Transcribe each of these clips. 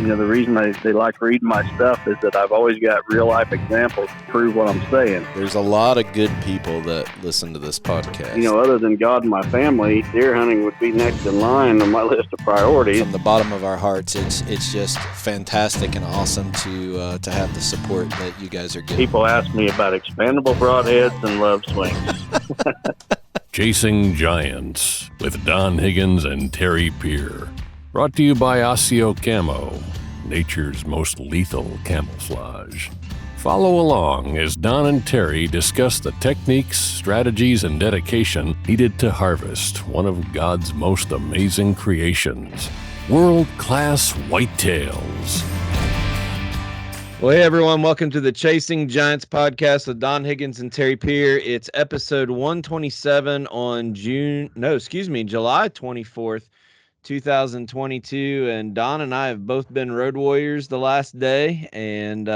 The reason they like reading my stuff is that I've always got real life examples to prove what I'm saying. There's a lot of good people that listen to this podcast. Other than God and my family, deer hunting would be next in line on my list of priorities. From the bottom of our hearts, it's just fantastic and awesome to have the support that you guys are getting. People ask me about expandable broadheads and love swings. Chasing Giants with Don Higgins and Terry Peer. Brought to you by Osseo Camo, nature's most lethal camouflage. Follow along as Don and Terry discuss the techniques, strategies, and dedication needed to harvest one of God's most amazing creations, world-class whitetails. Well, hey, everyone. Welcome to the Chasing Giants podcast with Don Higgins and Terry Peer. It's episode 127 on July 24th, 2022. And Don and I have both been road warriors the last day. And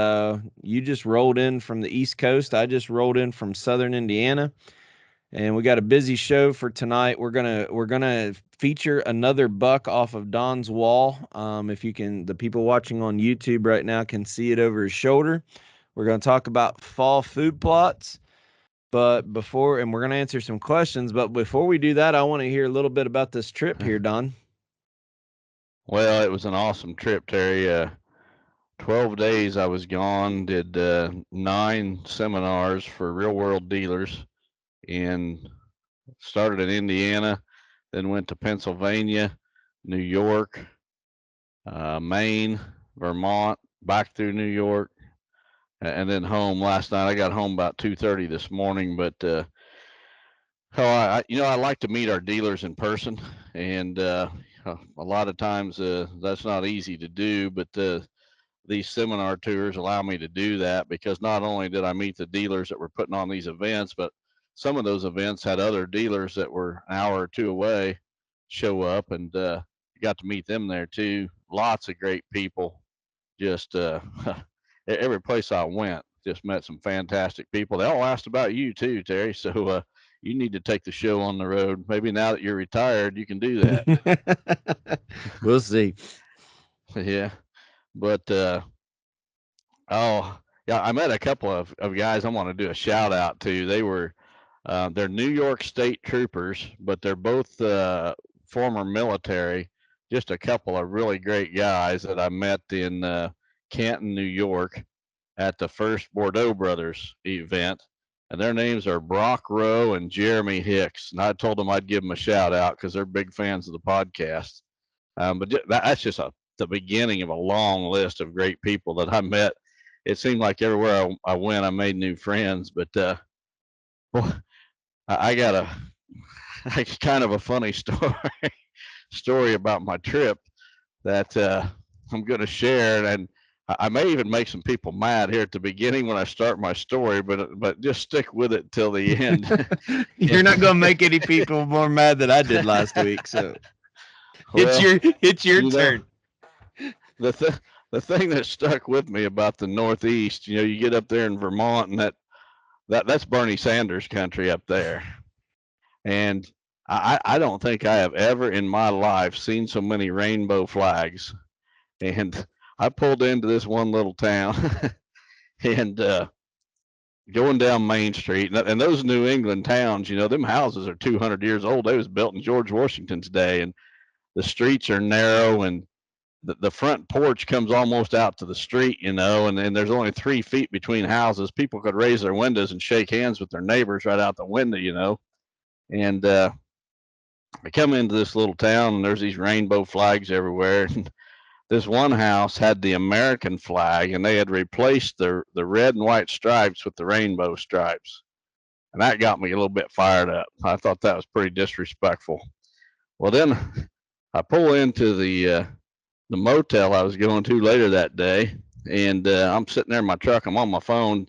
you just rolled in from the East Coast. I just rolled in from Southern Indiana. And we got a busy show for tonight. We're gonna feature another buck off of Don's wall. If you can, the people watching on YouTube right now can see it over his shoulder. We're gonna talk about fall food plots, we're gonna answer some questions. But before we do that, I want to hear a little bit about this trip here, Don. Well, it was an awesome trip, Terry. 12 days I was gone. Did 9 seminars for real world dealers. And started in Indiana, then went to Pennsylvania, New York, Maine, Vermont, back through New York, and then home last night. I got home about 2:30 this morning, but I like to meet our dealers in person, and a lot of times that's not easy to do, but these seminar tours allow me to do that, because not only did I meet the dealers that were putting on these events, but some of those events had other dealers that were an hour or two away show up, and got to meet them there too. Lots of great people. Just every place I went, just met some fantastic people. They all asked about you too, Terry. So you need to take the show on the road. Maybe now that you're retired, you can do that. We'll see. Yeah, but I met a couple of guys I want to do a shout out to. They were they're New York State troopers, but they're both former military. Just a couple of really great guys that I met in Canton, New York, at the first Bordeaux Brothers event. And their names are Brock Rowe and Jeremy Hicks. And I told them I'd give them a shout out because they're big fans of the podcast. But that's just the beginning of a long list of great people that I met. It seemed like everywhere I went, I made new friends. But well, I got a kind of a funny story about my trip that I'm going to share, and I may even make some people mad here at the beginning when I start my story, but just stick with it till the end. You're not going to make any people more mad than I did last week, so it's your turn. The thing that stuck with me about the Northeast, you get up there in Vermont, and that's Bernie Sanders country up there. And I don't think I have ever in my life seen so many rainbow flags. And I pulled into this one little town and going down Main Street. And those New England towns, them houses are 200 years old. They was built in George Washington's day. And the streets are narrow, and the front porch comes almost out to the street, and there's only 3 feet between houses. People could raise their windows and shake hands with their neighbors right out the window, And I come into this little town, and there's these rainbow flags everywhere. And this one house had the American flag, and they had replaced the red and white stripes with the rainbow stripes. And that got me a little bit fired up. I thought that was pretty disrespectful. Well, then I pull into the motel I was going to later that day, and I'm sitting there in my truck. I'm on my phone.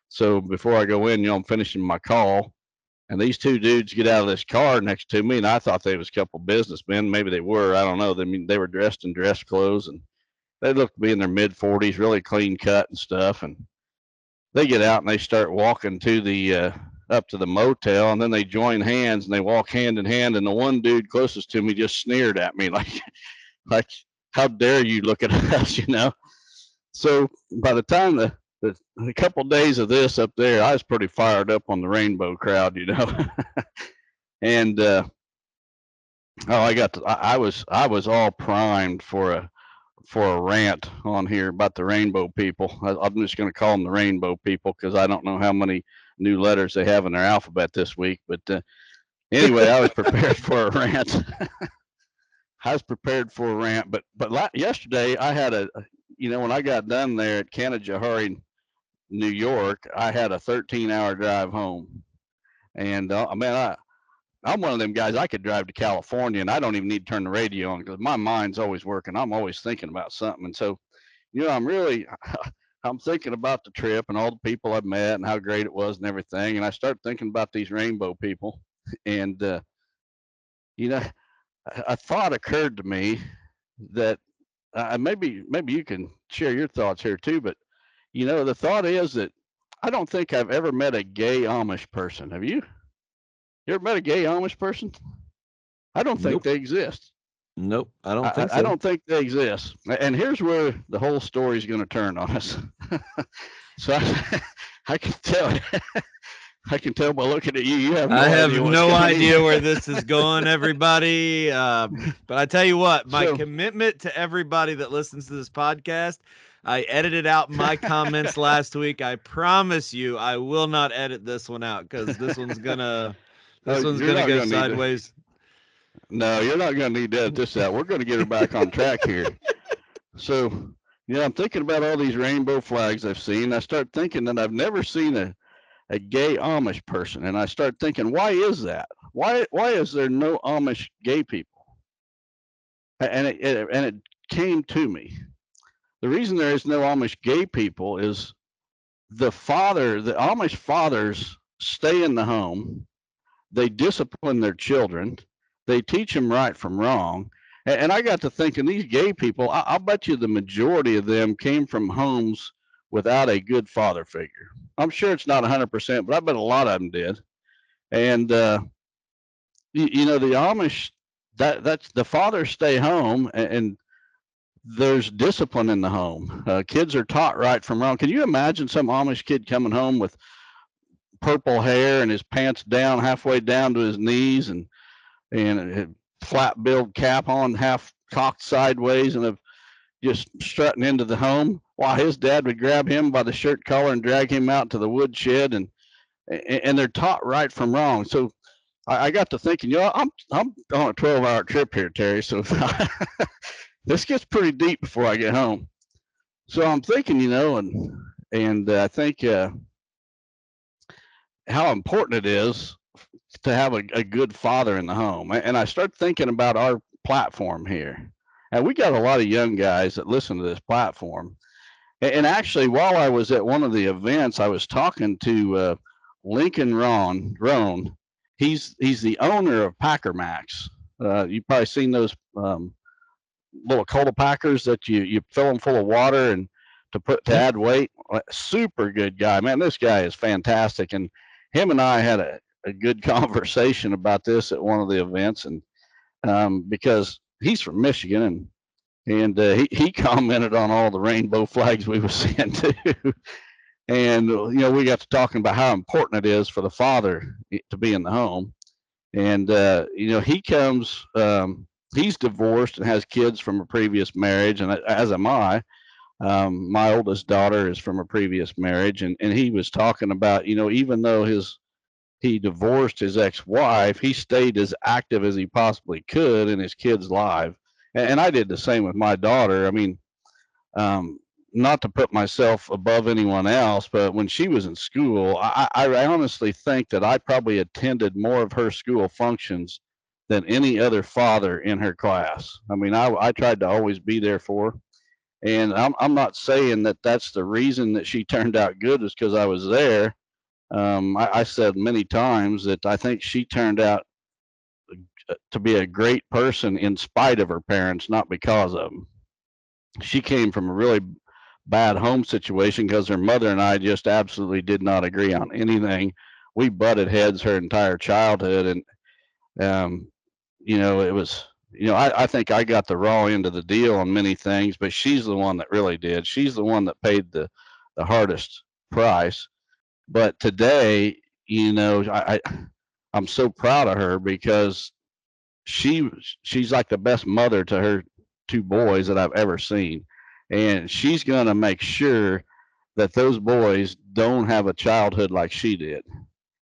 So before I go in, I'm finishing my call. And these 2 dudes get out of this car next to me, and I thought they was a couple businessmen. Maybe they were. I don't know. They were dressed in dress clothes, and they looked to be in their mid-40s, really clean cut and stuff. And they get out, and they start walking to the up to the motel, and then they join hands, and they walk hand in hand. And the one dude closest to me just sneered at me like how dare you look at us, you know? So by the time the couple days of this up there, I was pretty fired up on the rainbow crowd, you know. And I was all primed for a rant on here about the rainbow people. I'm just going to call them the rainbow people because I don't know how many new letters they have in their alphabet this week. But anyway, I was prepared for a rant. I was prepared for a rant, but yesterday I had when I got done there at Canajoharie, New York, I had a 13-hour drive home, and I'm one of them guys. I could drive to California, and I don't even need to turn the radio on because my mind's always working. I'm always thinking about something, and so I'm thinking about the trip and all the people I've met and how great it was and everything, and I start thinking about these rainbow people, and a thought occurred to me that maybe you can share your thoughts here too. But the thought is that I don't think I've ever met a gay Amish person. Have you? You ever met a gay Amish person? I don't think they exist. Nope, I don't think so. I don't think they exist. And here's where the whole story is going to turn on us. So I can tell. I can tell by looking at you. You have no idea where this is going, everybody. But I tell you what, my commitment to everybody that listens to this podcast, I edited out my comments last week. I promise you, I will not edit this one out because this one's gonna go sideways. No, you're not gonna need to edit this out. We're gonna get her back on track here. So, I'm thinking about all these rainbow flags I've seen. I start thinking that I've never seen a gay Amish person, and I start thinking, why is that? Why is there no Amish gay people? And it came to me. The reason there is no Amish gay people is the Amish fathers stay in the home, they discipline their children, they teach them right from wrong. And I got to thinking, these gay people, I'll bet you the majority of them came from homes without a good father figure. I'm sure it's not 100%, but I bet a lot of them did. And the Amish, that's the fathers stay home, and there's discipline in the home. Kids are taught right from wrong. Can you imagine some Amish kid coming home with purple hair and his pants down halfway down to his knees and a flat-billed cap on, half cocked sideways, and just strutting into the home while his dad would grab him by the shirt collar and drag him out to the woodshed, and they're taught right from wrong. So I got to thinking, I'm on a 12-hour trip here, Terry. So this gets pretty deep before I get home. So I'm thinking, and I think how important it is to have a good father in the home. And I start thinking about our platform here. And we got a lot of young guys that listen to this platform. And actually, while I was at one of the events, I was talking to Lincoln Roan. He's the owner of Packer Max. You've probably seen those little cola packers that you fill them full of water and to add weight. Super good guy, man. This guy is fantastic. And him and I had a good conversation about this at one of the events, and because he's from Michigan, and he commented on all the rainbow flags we were seeing too. And we got to talking about how important it is for the father to be in the home. And he comes, he's divorced and has kids from a previous marriage, and as am I. My oldest daughter is from a previous marriage, and he was talking about, even though he divorced his ex-wife, he stayed as active as he possibly could in his kids' lives. And I did the same with my daughter. I mean, not to put myself above anyone else, but when she was in school, I honestly think that I probably attended more of her school functions than any other father in her class. I mean, I tried to always be there for her. And I'm not saying that that's the reason that she turned out good is because I was there. I said many times that I think she turned out to be a great person in spite of her parents, not because of them. She came from a really bad home situation because her mother and I just absolutely did not agree on anything. We butted heads her entire childhood, and it was I think I got the raw end of the deal on many things, but she's the one that really did. She's the one that paid the hardest price. But today, I'm so proud of her because she she's like the best mother to her two boys that I've ever seen, and she's gonna make sure that those boys don't have a childhood like she did.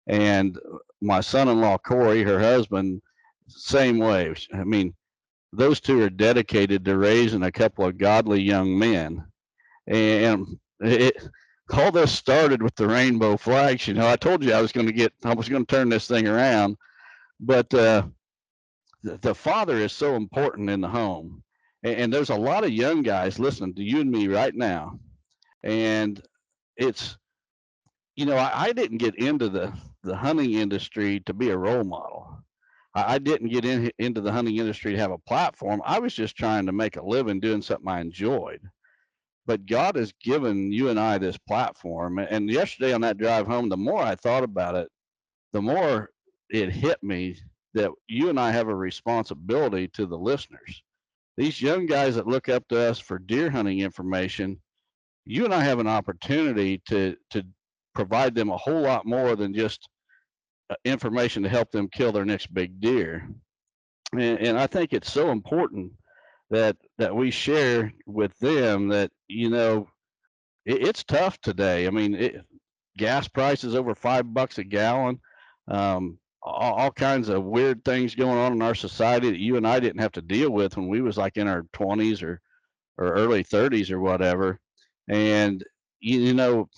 And my son-in-law Corey, her husband, same way. I mean, those two are dedicated to raising a couple of godly young men. And it all this started with the rainbow flags. I told you I was going to turn this thing around, but the father is so important in the home. And there's a lot of young guys listening to you and me right now. And it's, I didn't get into the hunting industry to be a role model. I didn't get into the hunting industry to have a platform. I was just trying to make a living doing something I enjoyed. But God has given you and I this platform. And yesterday on that drive home, the more I thought about it, the more it hit me that you and I have a responsibility to the listeners. These young guys that look up to us for deer hunting information, you and I have an opportunity to provide them a whole lot more than just information to help them kill their next big deer. And I think it's so important that we share with them that it's tough today. I mean, gas prices over $5 a gallon, all kinds of weird things going on in our society that you and I didn't have to deal with when we was like in our 20s or early 30s or whatever. And you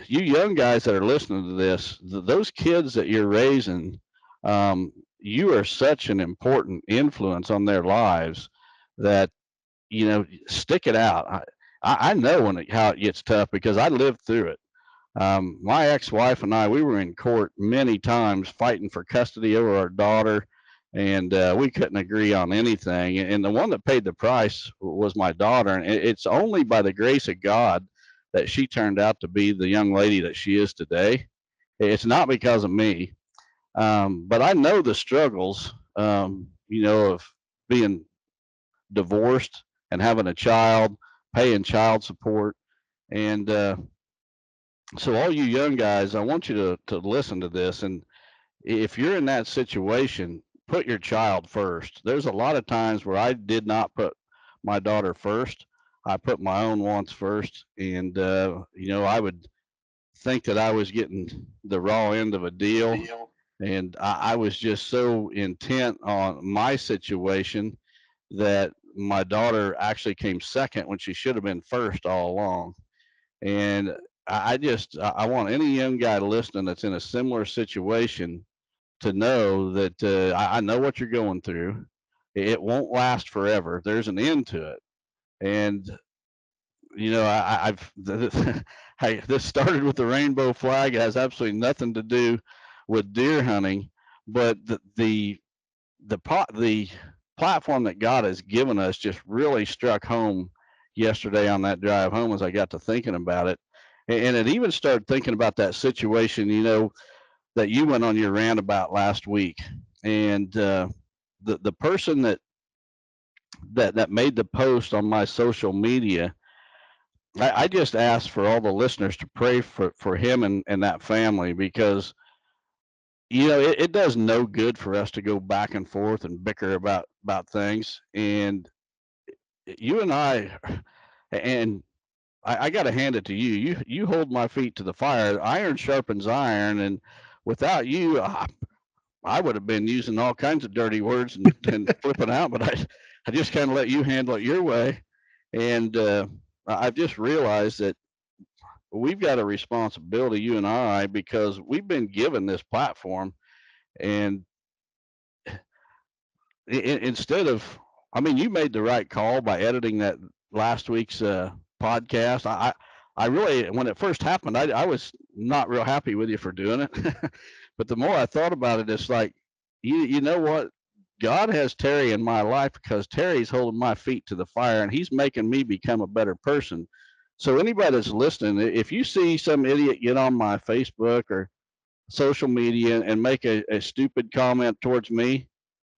young guys that are listening to this, those kids that you're raising, you are such an important influence on their lives that stick it out. I know how it gets tough because I lived through it. My ex-wife and I, we were in court many times fighting for custody over our daughter, and we couldn't agree on anything. And the one that paid the price was my daughter, and it's only by the grace of God that she turned out to be the young lady that she is today. It's not because of me, but I know the struggles, of being divorced and having a child, paying child support. And so, all you young guys, I want you to listen to this. And if you're in that situation, put your child first. There's a lot of times where I did not put my daughter first. I put my own wants first. And, I would think that I was getting the raw end of a deal. And I was just so intent on my situation that my daughter actually came second when she should have been first all along. And I want any young guy listening that's in a similar situation to know that I know what you're going through. It won't last forever. There's an end to it. And I've hey, this started with the rainbow flag. It has absolutely nothing to do with deer hunting, but the platform that God has given us just really struck home yesterday on that drive home as I got to thinking about it. And it even started thinking about that situation, that you went on your rant about last week. And the person that made the post on my social media, I just asked for all the listeners to pray for him and that family because it does no good for us to go back and forth and bicker about things. And you and I got to hand it to you. You hold my feet to the fire. Iron sharpens iron, and without you, I would have been using all kinds of dirty words and flipping out. But I just kind of let you handle it your way. And I've just realized that we've got a responsibility, you and I, because we've been given this platform. And instead of, I mean, you made the right call by editing that last week's podcast. I really, when it first happened, I was not real happy with you for doing it. But the more I thought about it, it's like, you know what? God has Terry in my life because Terry's holding my feet to the fire and he's making me become a better person. So anybody that's listening, if you see some idiot get on my Facebook or social media and make a stupid comment towards me,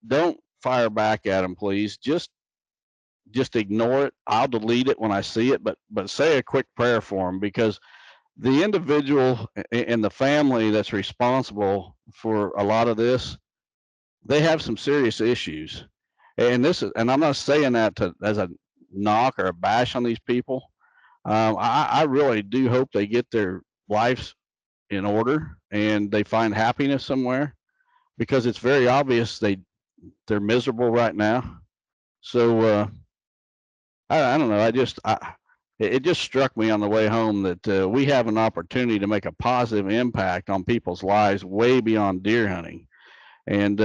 don't fire back at them, please. Just ignore it. I'll delete it when I see it, but say a quick prayer for them, because the individual and the family that's responsible for a lot of this, they have some serious issues. And I'm not saying that as a knock or a bash on these people. I really do hope they get their lives in order and they find happiness somewhere, because it's very obvious they're miserable right now. So I don't know. It just struck me on the way home that we have an opportunity to make a positive impact on people's lives way beyond deer hunting. And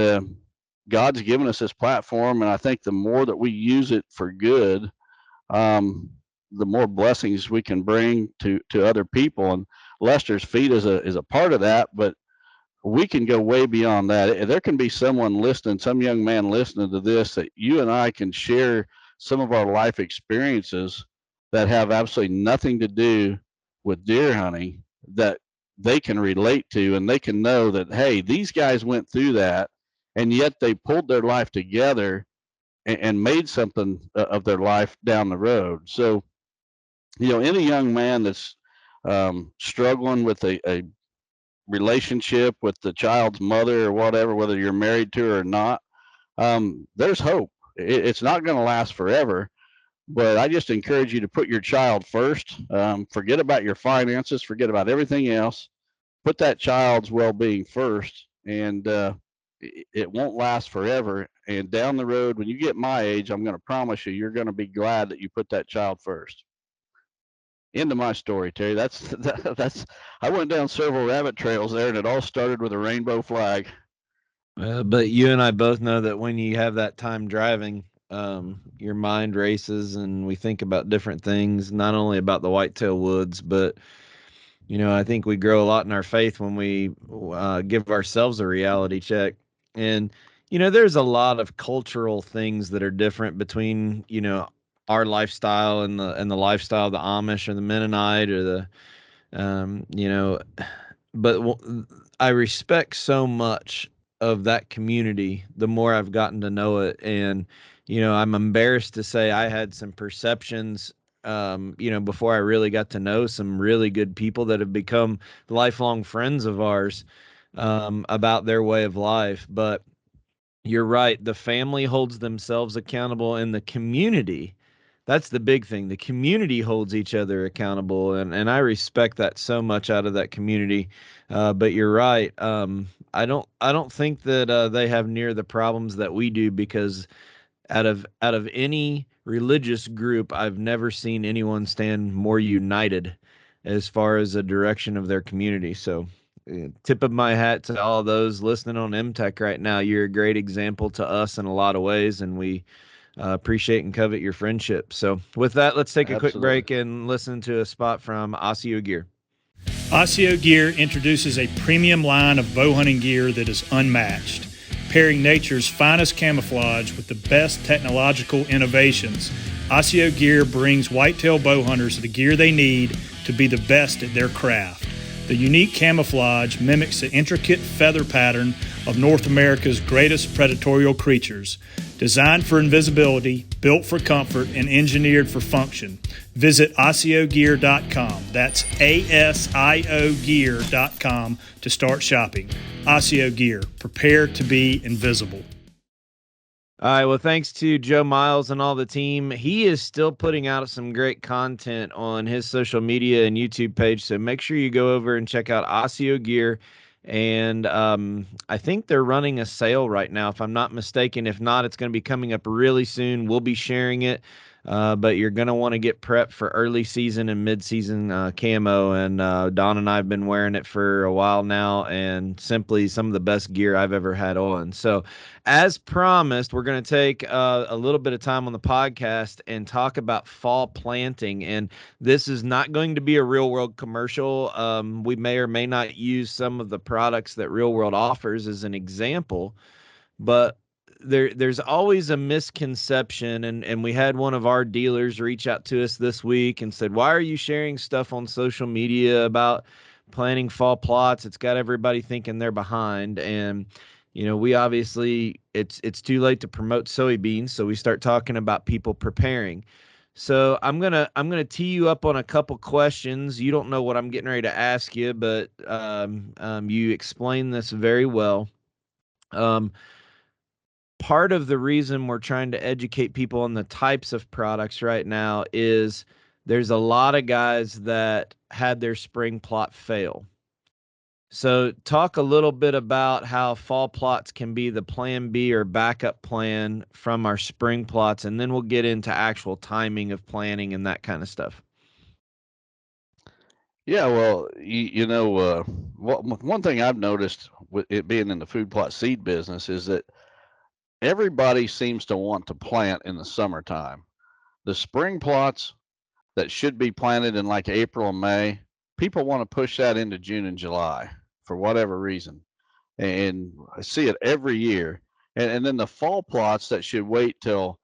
God's given us this platform, and I think the more that we use it for good, the more blessings we can bring to other people. And Lester's feet is a part of that, but we can go way beyond that. There can be someone listening, some young man listening to this, that you and I can share some of our life experiences that have absolutely nothing to do with deer hunting, that they can relate to, and they can know that, hey, these guys went through that, and yet they pulled their life together and made something of their life down the road. So, any young man that's struggling with a relationship with the child's mother or whatever, whether you're married to her or not, there's hope. It's not going to last forever, but I just encourage you to put your child first. Forget about your finances, forget about everything else. Put that child's well-being first, and it won't last forever. And down the road, when you get my age, I'm going to promise you, you're going to be glad that you put that child first. Into my story, Terry. That's I went down several rabbit trails there, and it all started with a rainbow flag. But you and I both know that when you have that time driving, your mind races, and we think about different things, not only about the whitetail woods, but I think we grow a lot in our faith when we give ourselves a reality check. And there's a lot of cultural things that are different between our lifestyle and the lifestyle of the Amish or the Mennonite or the um, you know, but I respect so much of that community the more I've gotten to know it. And, I'm embarrassed to say I had some perceptions, before I really got to know some really good people that have become lifelong friends of ours, about their way of life. But you're right. The family holds themselves accountable, and the community, that's the big thing. The community holds each other accountable, and I respect that so much out of that community. But you're right. I don't think that they have near the problems that we do, because out of any religious group, I've never seen anyone stand more united as far as the direction of their community. So, tip of my hat to all those listening on MTech right now. You're a great example to us in a lot of ways, and we appreciate and covet your friendship. So, with that, let's take a quick break and listen to a spot from Osseo Gear. Osseo Gear introduces a premium line of bow hunting gear that is unmatched, pairing nature's finest camouflage with the best technological innovations. Osseo Gear brings whitetail bow hunters the gear they need to be the best at their craft. The unique camouflage mimics the intricate feather pattern of North America's greatest predatory creatures. Designed for invisibility, built for comfort, and engineered for function. Visit OsseoGear.com. That's ASIO Gear.com to start shopping. Osseo Gear. Prepare to be invisible. All right, well, thanks to Joe Miles and all the team. He is still putting out some great content on his social media and YouTube page, so make sure you go over and check out Osseo Gear. And I think they're running a sale right now, if I'm not mistaken. If not, it's going to be coming up really soon. We'll be sharing it. But you're going to want to get prepped for early season and mid-season camo. And Don and I have been wearing it for a while now, and simply some of the best gear I've ever had on. So as promised, we're going to take a little bit of time on the podcast and talk about fall planting. And this is not going to be a Real World commercial. We may or may not use some of the products that Real World offers as an example, but there's always a misconception, and we had one of our dealers reach out to us this week and said, why are you sharing stuff on social media about planting fall plots? It's got everybody thinking they're behind. And we obviously it's too late to promote soybeans, so we start talking about people preparing. So I'm gonna tee you up on a couple questions. You don't know what I'm getting ready to ask you, but you explained this very well. Um, Part of the reason we're trying to educate people on the types of products right now is there's a lot of guys that had their spring plot fail. So talk a little bit about how fall plots can be the plan B or backup plan from our spring plots, and then we'll get into actual timing of planting and that kind of stuff. Yeah, well, one thing I've noticed with it being in the food plot seed business is that everybody seems to want to plant in the summertime. The spring plots that should be planted in like April and May, people want to push that into June and July for whatever reason. And I see it every year. And then the fall plots that should wait till,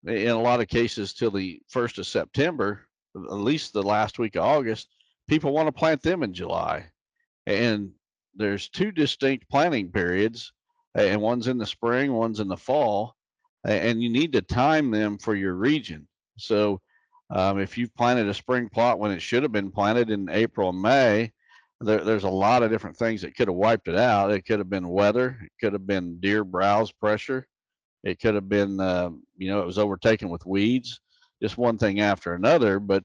in a lot of cases, till the 1st of September, at least the last week of August, people want to plant them in July. And there's two distinct planting periods, and one's in the spring, one's in the fall, and you need to time them for your region. So if you've planted a spring plot when it should have been planted in April and May, there's a lot of different things that could have wiped it out. It could have been weather, it could have been deer browse pressure, it could have been it was overtaken with weeds, just one thing after another. But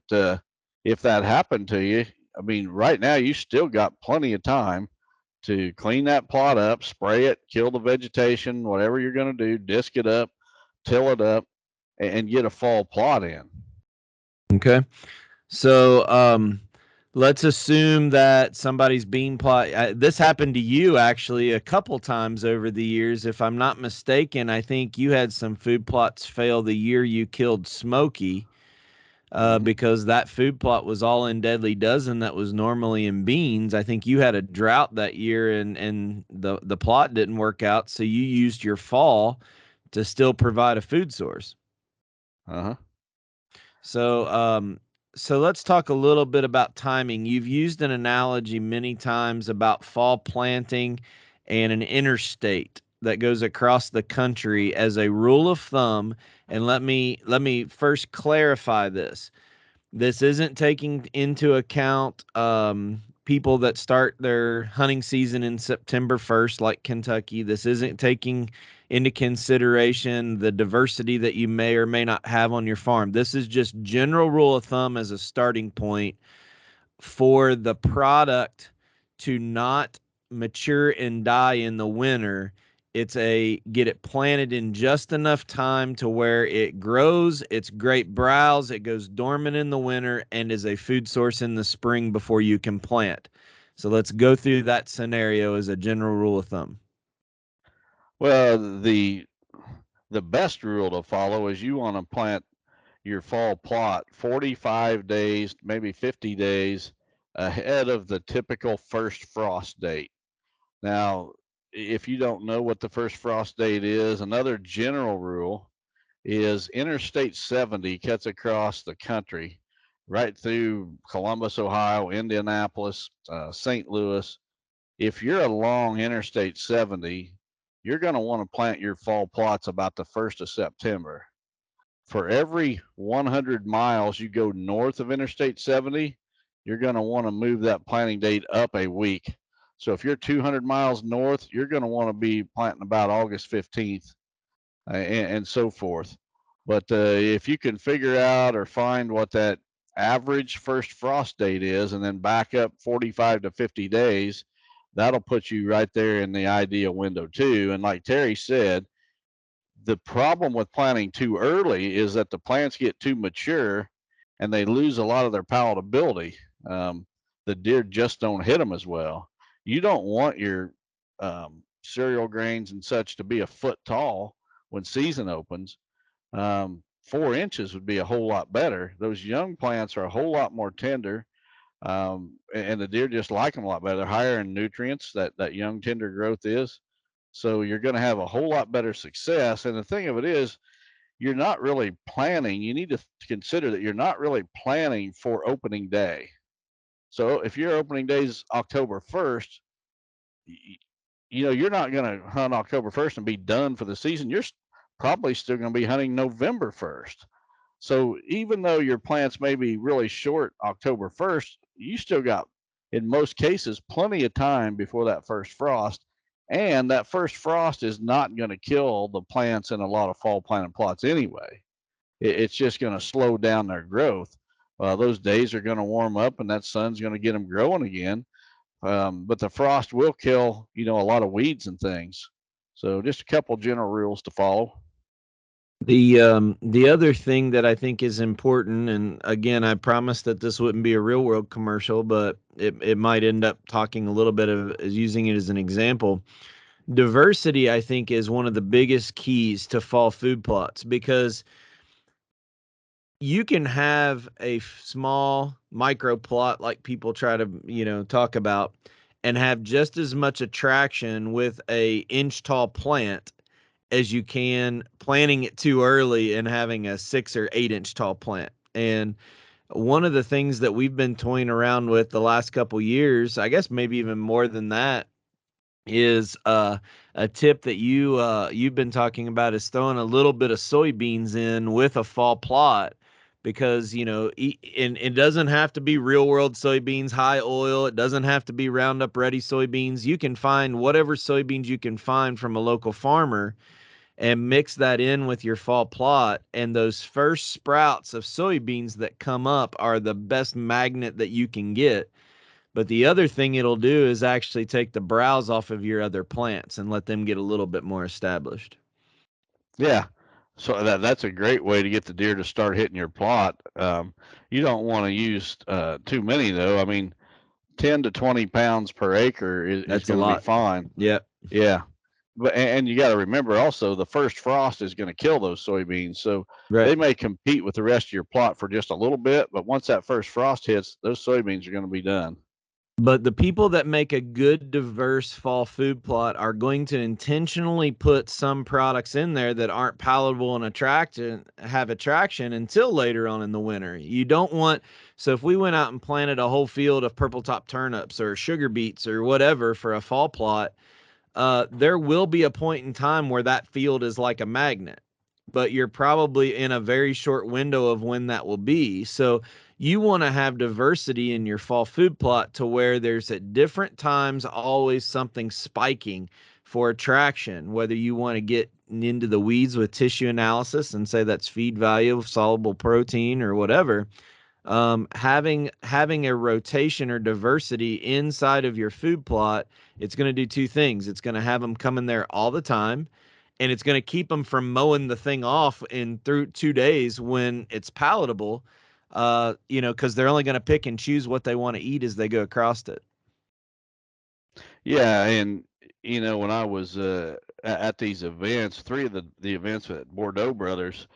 if that happened to you, I mean, right now you still got plenty of time to clean that plot up, spray it, kill the vegetation, whatever you're going to do, disc it up, till it up, and get a fall plot in. Okay. So let's assume that somebody's bean plot. This happened to you actually a couple times over the years. If I'm not mistaken, I think you had some food plots fail the year you killed Smokey. Because that food plot was all in deadly dozen that was normally in beans. I think you had a drought that year, and the plot didn't work out, so you used your fall to still provide a food source. Uh-huh. So let's talk a little bit about timing. You've used an analogy many times about fall planting and an interstate that goes across the country as a rule of thumb. And let me first clarify this. This isn't taking into account people that start their hunting season in September 1st, like Kentucky. This isn't taking into consideration the diversity that you may or may not have on your farm. This is just general rule of thumb as a starting point for the product to not mature and die in the winter. It's a get it planted in just enough time to where it grows, it's great browse, it goes dormant in the winter, and is a food source in the spring before you can plant. So let's go through that scenario as a general rule of thumb. Well, the best rule to follow is you want to plant your fall plot 45 days, maybe 50 days ahead of the typical first frost date. Now, if you don't know what the first frost date is, another general rule is Interstate 70 cuts across the country right through Columbus, Ohio, Indianapolis, St. Louis. If you're along Interstate 70, you're going to want to plant your fall plots about the 1st of September. For every 100 miles you go north of Interstate 70, you're going to want to move that planting date up a week. So if you're 200 miles north, you're going to want to be planting about August 15th and so forth. But if you can figure out or find what that average first frost date is and then back up 45 to 50 days, that'll put you right there in the ideal window too. And like Terry said, the problem with planting too early is that the plants get too mature and they lose a lot of their palatability. The deer just don't hit them as well. You don't want your cereal grains and such to be a foot tall when season opens. 4 inches would be a whole lot better. Those young plants are a whole lot more tender, and the deer just like them a lot better. They're higher in nutrients, that young tender growth is. So you're going to have a whole lot better success. And the thing of it is, you're not really planning. You need to consider that you're not really planning for opening day. So if your opening day is October 1st, you're not going to hunt October 1st and be done for the season. You're probably still going to be hunting November 1st. So even though your plants may be really short October 1st, you still got, in most cases, plenty of time before that first frost. And that first frost is not going to kill the plants in a lot of fall planted plots anyway. It's just going to slow down their growth. Those days are going to warm up and that sun's going to get them growing again. But the frost will kill, a lot of weeds and things. So just a couple general rules to follow. The other thing that I think is important, and again, I promised that this wouldn't be a real world commercial, but it might end up talking a little bit of using it as an example. Diversity, I think, is one of the biggest keys to fall food plots, because you can have a small micro plot like people try to, talk about, and have just as much attraction with a inch tall plant as you can planting it too early and having a 6 or 8 inch tall plant. And one of the things that we've been toying around with the last couple years, I guess maybe even more than that, is a tip that you've been talking about, is throwing a little bit of soybeans in with a fall plot, because and it doesn't have to be real world soybeans, high oil. It doesn't have to be Roundup ready soybeans. You can find whatever soybeans you can find from a local farmer and mix that in with your fall plot, and those first sprouts of soybeans that come up are the best magnet that you can get. But the other thing it'll do is actually take the browse off of your other plants and let them get a little bit more established. Yeah. So that's a great way to get the deer to start hitting your plot. You don't want to use too many though. I mean, 10 to 20 pounds per acre is That's a going to be lot. fine. Yep. Yeah. But and you got to remember also the first frost is going to kill those soybeans. So Right. they may compete with the rest of your plot for just a little bit, but once that first frost hits, those soybeans are going to be done. But the people that make a good, diverse fall food plot are going to intentionally put some products in there that aren't palatable and have attraction until later on in the winter. You don't want, so if we went out and planted a whole field of purple top turnips or sugar beets or whatever for a fall plot, there will be a point in time where that field is like a magnet, but you're probably in a very short window of when that will be. So you want to have diversity in your fall food plot to where there's at different times always something spiking for attraction, whether you want to get into the weeds with tissue analysis and say that's feed value, soluble protein, or whatever. Having a rotation or diversity inside of your food plot, it's going to do two things. It's going to have them come in there all the time, and it's going to keep them from mowing the thing off in through 2 days when it's palatable, because they're only going to pick and choose what they want to eat as they go across it. Yeah, and when I was at these events, three of the events at Bordeaux Brothers,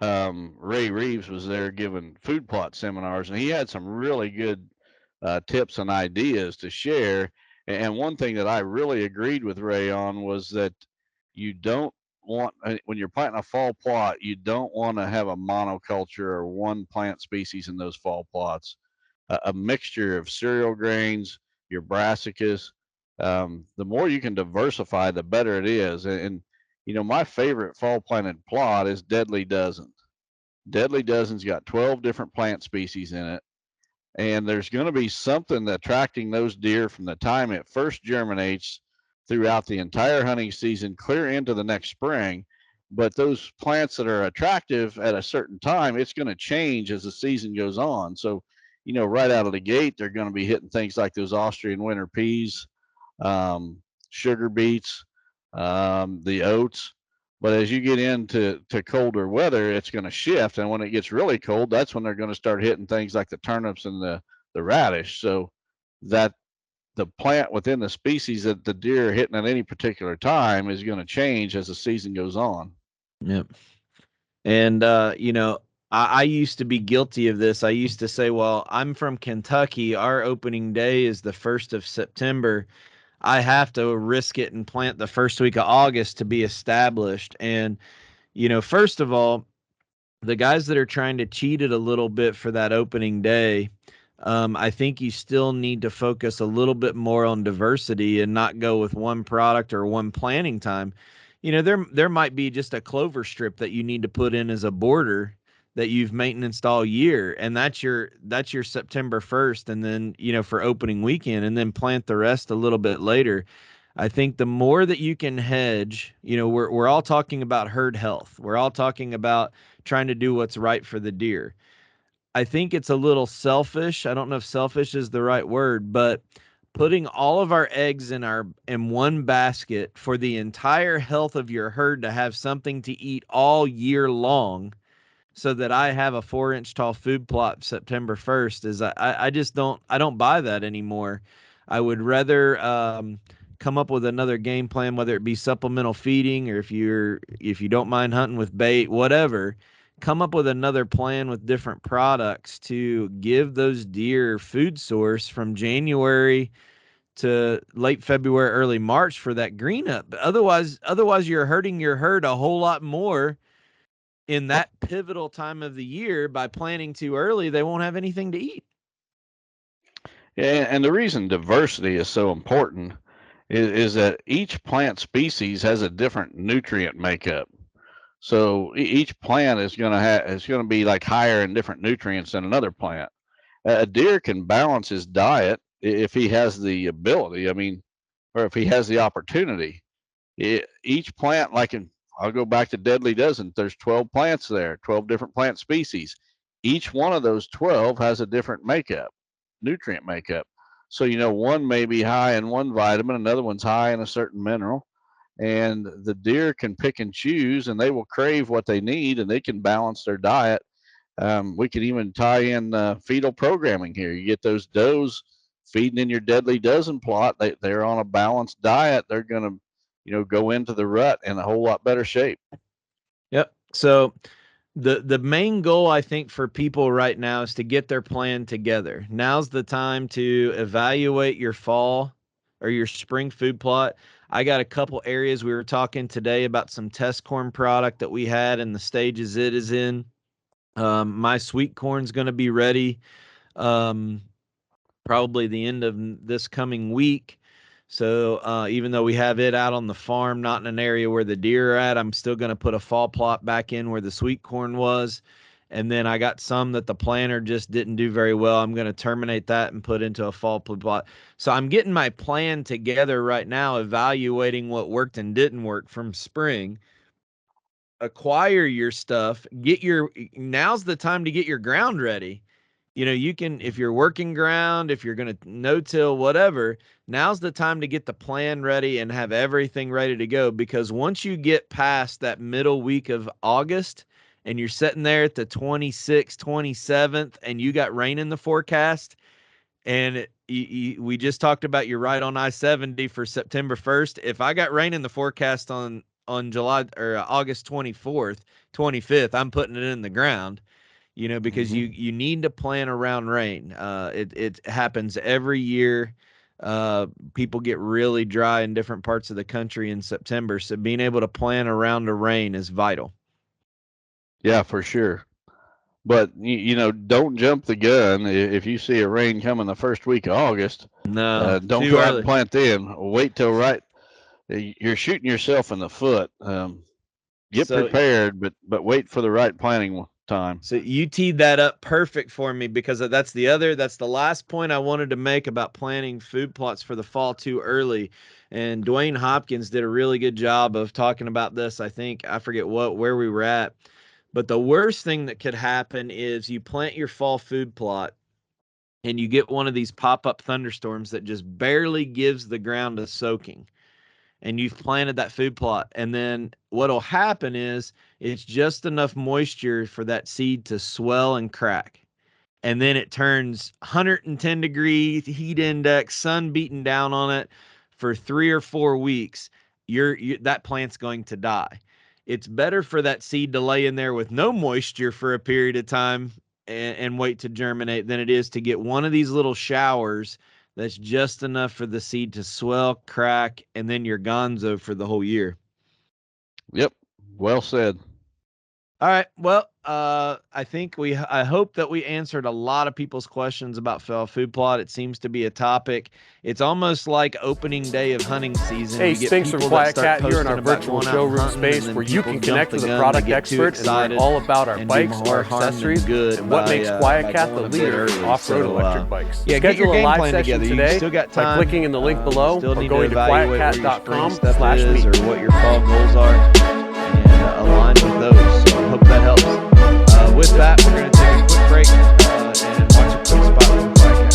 Ray Reeves was there giving food plot seminars, and he had some really good tips and ideas to share. And one thing that I really agreed with Ray on was that you don't want, when you're planting a fall plot, you don't want to have a monoculture or one plant species in those fall plots. A mixture of cereal grains, your brassicas. The more you can diversify, the better it is. And my favorite fall planted plot is Deadly Dozen. Deadly Dozen's got 12 different plant species in it. And there's going to be something attracting those deer from the time it first germinates throughout the entire hunting season, clear into the next spring. But those plants that are attractive at a certain time, it's going to change as the season goes on. So, right out of the gate, they're going to be hitting things like those Austrian winter peas, sugar beets, the oats. But as you get into colder weather, it's going to shift. And when it gets really cold, that's when they're going to start hitting things like the turnips and the radish. So that the plant within the species that the deer are hitting at any particular time is going to change as the season goes on. Yep. And, I used to be guilty of this. I used to say, well, I'm from Kentucky. Our opening day is the 1st of September. I have to risk it and plant the first week of August to be established. And, first of all, the guys that are trying to cheat it a little bit for that opening day, I think you still need to focus a little bit more on diversity and not go with one product or one planting time. There might be just a clover strip that you need to put in as a border that you've maintained all year, and that's your September 1st, and then for opening weekend, and then plant the rest a little bit later. I think the more that you can hedge, we're all talking about herd health. We're all talking about trying to do what's right for the deer. I think it's a little selfish. I don't know if selfish is the right word, but putting all of our eggs in one basket for the entire health of your herd to have something to eat all year long, so that I have a 4-inch tall food plot September 1st, is I just don't buy that anymore. I would rather come up with another game plan, whether it be supplemental feeding, or if you don't mind hunting with bait, whatever. Come up with another plan with different products to give those deer food source from January to late February, early March for that green up. But otherwise you're hurting your herd a whole lot more in that pivotal time of the year. By planting too early, they won't have anything to eat. Yeah, and the reason diversity is so important is that each plant species has a different nutrient makeup. So each plant is going to be like higher in different nutrients than another plant. A deer can balance his diet if he has the ability. I mean, or if he has the opportunity. Each plant, I'll go back to Deadly Dozen. There's 12 plants there, 12 different plant species. Each one of those 12 has a different nutrient makeup. So, one may be high in one vitamin, another one's high in a certain mineral, and the deer can pick and choose, and they will crave what they need, and they can balance their diet. We can even tie in fetal programming here. You get those does feeding in your Deadly Dozen plot. They're on a balanced diet. They're going to, go into the rut in a whole lot better shape. Yep. So the main goal, I think, for people right now is to get their plan together. Now's the time to evaluate your fall or your spring food plot. I got a couple areas. We were talking today about some test corn product that we had and the stages it is in. My sweet corn's going to be ready probably the end of this coming week. So even though we have it out on the farm, not in an area where the deer are at, I'm still going to put a fall plot back in where the sweet corn was. And then I got some that the planter just didn't do very well. I'm going to terminate that and put into a fall plot. So I'm getting my plan together right now, evaluating what worked and didn't work from spring. Acquire your stuff. Now's the time to get your ground ready. You can, if you're working ground, if you're going to no-till, whatever, now's the time to get the plan ready and have everything ready to go. Because once you get past that middle week of August and you're sitting there at the 26th, 27th, and you got rain in the forecast, and we just talked about you're right on I-70 for September 1st. If I got rain in the forecast on July or August 24th, 25th, I'm putting it in the ground. Because you need to plan around rain. It happens every year. People get really dry in different parts of the country in September. So being able to plan around the rain is vital. Yeah, for sure. But, don't jump the gun. If you see a rain coming the first week of August, No, don't too go out early. and plant then. Wait till you're shooting yourself in the foot. Get prepared, but wait for the right planting time. So you teed that up perfect for me, because that's the last point I wanted to make about planting food plots for the fall too early. And Dwayne Hopkins did a really good job of talking about this. I forget where we were at, but the worst thing that could happen is you plant your fall food plot and you get one of these pop-up thunderstorms that just barely gives the ground a soaking. And you've planted that food plot. And then what'll happen is it's just enough moisture for that seed to swell and crack. And then it turns 110 degree heat index, sun beating down on it for 3 or 4 weeks. That plant's going to die. It's better for that seed to lay in there with no moisture for a period of time and wait to germinate than it is to get one of these little showers that's just enough for the seed to swell, crack, and then you're gonzo for the whole year. Yep. Well said. All right. Well, I think I hope that we answered a lot of people's questions about fell food plot. It seems to be a topic. It's almost like opening day of hunting season. Hey, You get Spinks from people that start QuietKat here in posting our about virtual going out showroom hunting, space and then where you people can jump connect the with a gun, product they get too expert and learn excited all about our and bikes, do more our harm than accessories, good and what by, makes by QuietKat the going a bit leader in early. off-road So, electric bikes. yeah, get your Schedule a game live plan session together. You today still got by time. clicking in the link You below still or need going to to evaluate where your spring stuff is quietkat.com/meet. or what your fall goals are and align with those. So I hope that helps. With that, we're going to take a quick break and watch a quick spot from QuietKat.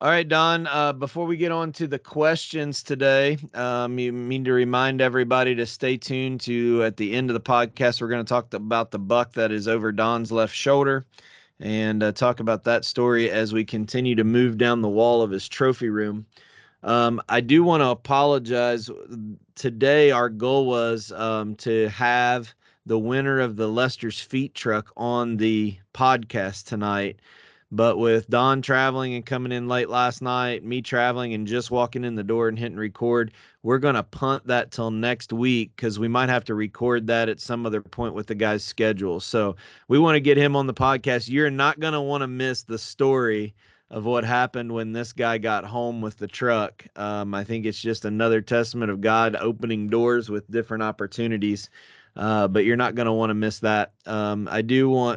All right, Don, before we get on to the questions today, you mean to remind everybody to stay tuned to at the end of the podcast. We're going to talk about the buck that is over Don's left shoulder and talk about that story as we continue to move down the wall of his trophy room. I do want to apologize. Today, our goal was to have the winner of the Lester's Feet truck on the podcast tonight. But with Don traveling and coming in late last night, me traveling and just walking in the door and hitting record, we're going to punt that till next week because we might have to record that at some other point with the guy's schedule. So we want to get him on the podcast. You're not going to want to miss the story of what happened when this guy got home with the truck. I think it's just another testament of God opening doors with different opportunities. But you're not going to want to miss that.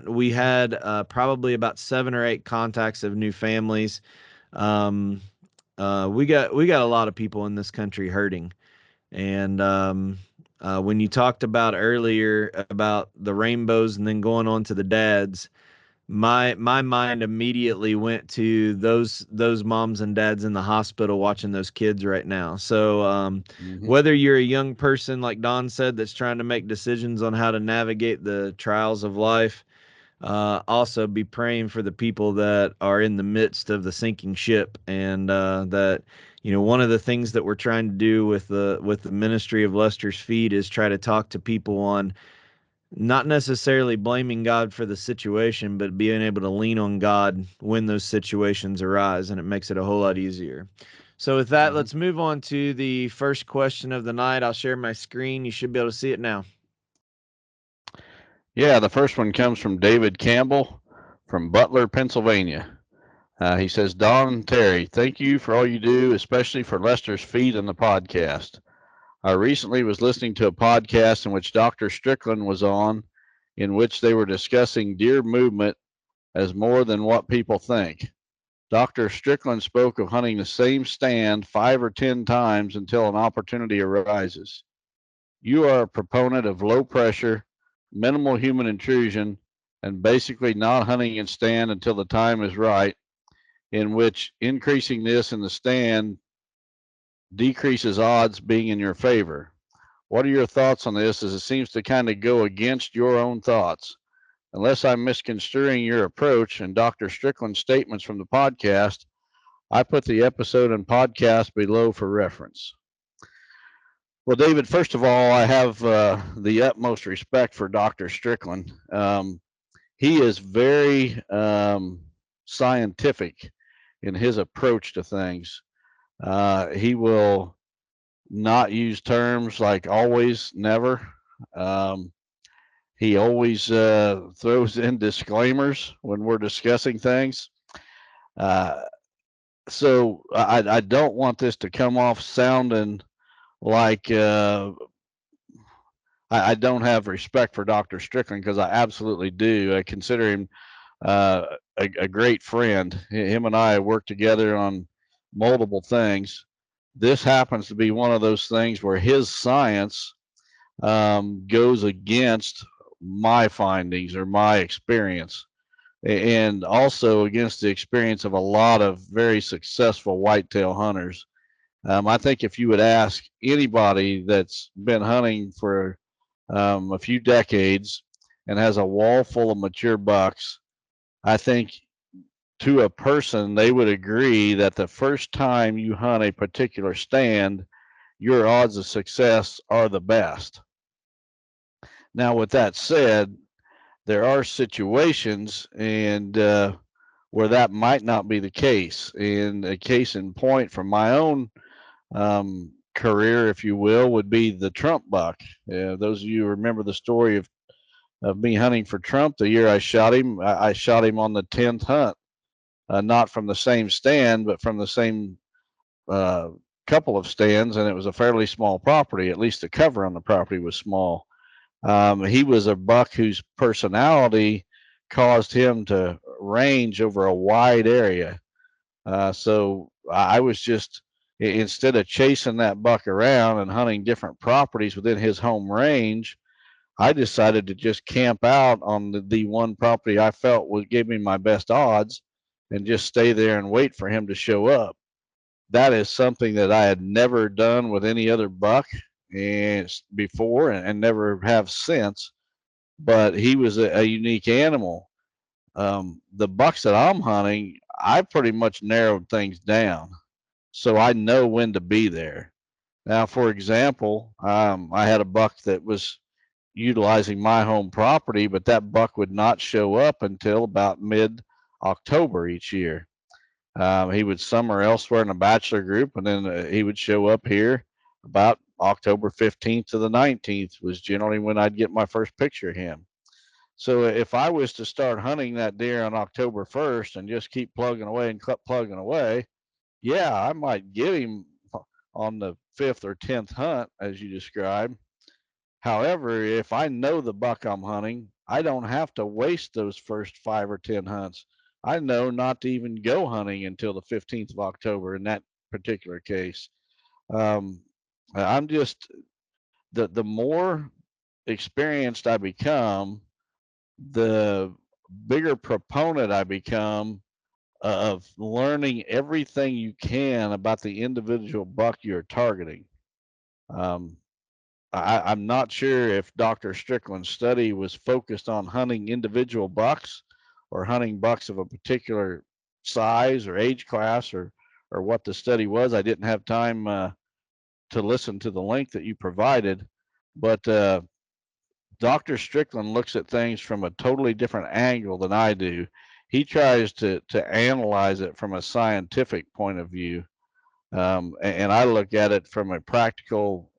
We had probably about 7 or 8 contacts of new families. We got a lot of people in this country hurting. And when you talked about earlier about the rainbows and then going on to the dads, my mind immediately went to those moms and dads in the hospital watching those kids right now. So whether you're a young person, like Don said, that's trying to make decisions on how to navigate the trials of life, also be praying for the people that are in the midst of the sinking ship. And that, one of the things that we're trying to do with the ministry of Lester's Feet is try to talk to people on not necessarily blaming God for the situation, but being able to lean on God when those situations arise, and it makes it a whole lot easier. So with that, let's move on to the first question of the night. I'll share my screen. You should be able to see it now. Yeah, the first one comes from David Campbell from Butler, Pennsylvania. He says, Don and Terry, thank you for all you do, especially for Lester's Feet and the podcast. I recently was listening to a podcast in which Dr. Strickland was on, in which they were discussing deer movement as more than what people think. Dr. Strickland spoke of hunting the same stand 5 or 10 times until an opportunity arises. You are a proponent of low pressure, minimal human intrusion, and basically not hunting in stand until the time is right, in which increasing this in the stand decreases odds being in your favor. What are your thoughts on this, as it seems to kind of go against your own thoughts? Unless I'm misconstruing your approach and Dr. Strickland's statements from the podcast, I put the episode and podcast below for reference. Well, David, first of all, I have the utmost respect for Dr. Strickland. He is very scientific in his approach to things. He will not use terms like always, never. He always throws in disclaimers when we're discussing things. So I don't want this to come off sounding like I don't have respect for Dr. Strickland, because I absolutely do. I consider him a great friend. Him and I work together on multiple things. This happens to be one of those things where his science goes against my findings or my experience, and also against the experience of a lot of very successful whitetail hunters. I think if you would ask anybody that's been hunting for a few decades and has a wall full of mature bucks, I think to a person they would agree that the first time you hunt a particular stand, your odds of success are the best. Now, with that said, there are situations and where that might not be the case. And a case in point from my own career, if you will, would be the Trump buck. Those of you who remember the story of me hunting for Trump the year I shot him, I shot him on the 10th hunt, not from the same stand, but from the same uh, couple of stands, and it was a fairly small property. At least the cover on the property was small. He was a buck whose personality caused him to range over a wide area. So I was just, instead of chasing that buck around and hunting different properties within his home range, I decided to just camp out on the one property I felt would give me my best odds and just stay there and wait for him to show up. That is something that I had never done with any other buck and before and never have since. But he was a unique animal. The bucks that I'm hunting, I pretty much narrowed things down, so I know when to be there. Now, for example, I had a buck that was utilizing my home property, but that buck would not show up until about mid October each year. He would summer elsewhere in a bachelor group, and then he would show up here about October 15th to the 19th was generally when I'd get my first picture of him. So if I was to start hunting that deer on October 1st and just keep plugging away and plugging away, yeah, I might get him on the 5th or 10th hunt, as you described. However, if I know the buck I'm hunting, I don't have to waste those first 5 or 10 hunts. I know not to even go hunting until the 15th of October in that particular case. Um, I'm just, the more experienced I become, the bigger proponent I become of learning everything you can about the individual buck you're targeting. Um, I'm not sure if Dr. Strickland's study was focused on hunting individual bucks or hunting bucks of a particular size or age class or what the study was. I didn't have time to listen to the link that you provided, but Dr. Strickland looks at things from a totally different angle than I do. He tries to analyze it from a scientific point of view, and I look at it from a practical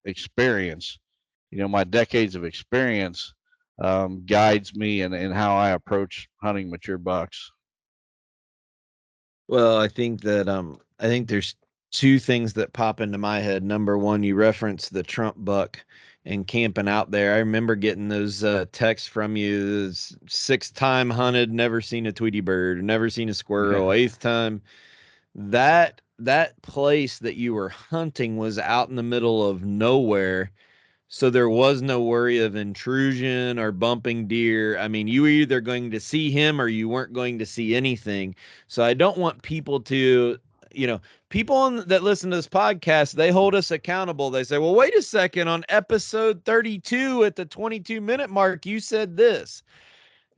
experience. You know, my decades of experience guides me in how I approach hunting mature bucks. Well, I think there's two things that pop into my head. Number one, you referenced the Trump buck and camping out there. I remember getting those texts from you, 6th time hunted, never seen a Tweety bird, never seen a squirrel, 8th time. That place that you were hunting was out in the middle of nowhere. So there was no worry of intrusion or bumping deer. I mean, you were either going to see him or you weren't going to see anything. So I don't want people to, people that listen to this podcast, they hold us accountable. They say, well, wait a second, on episode 32 at the 22-minute mark, you said this.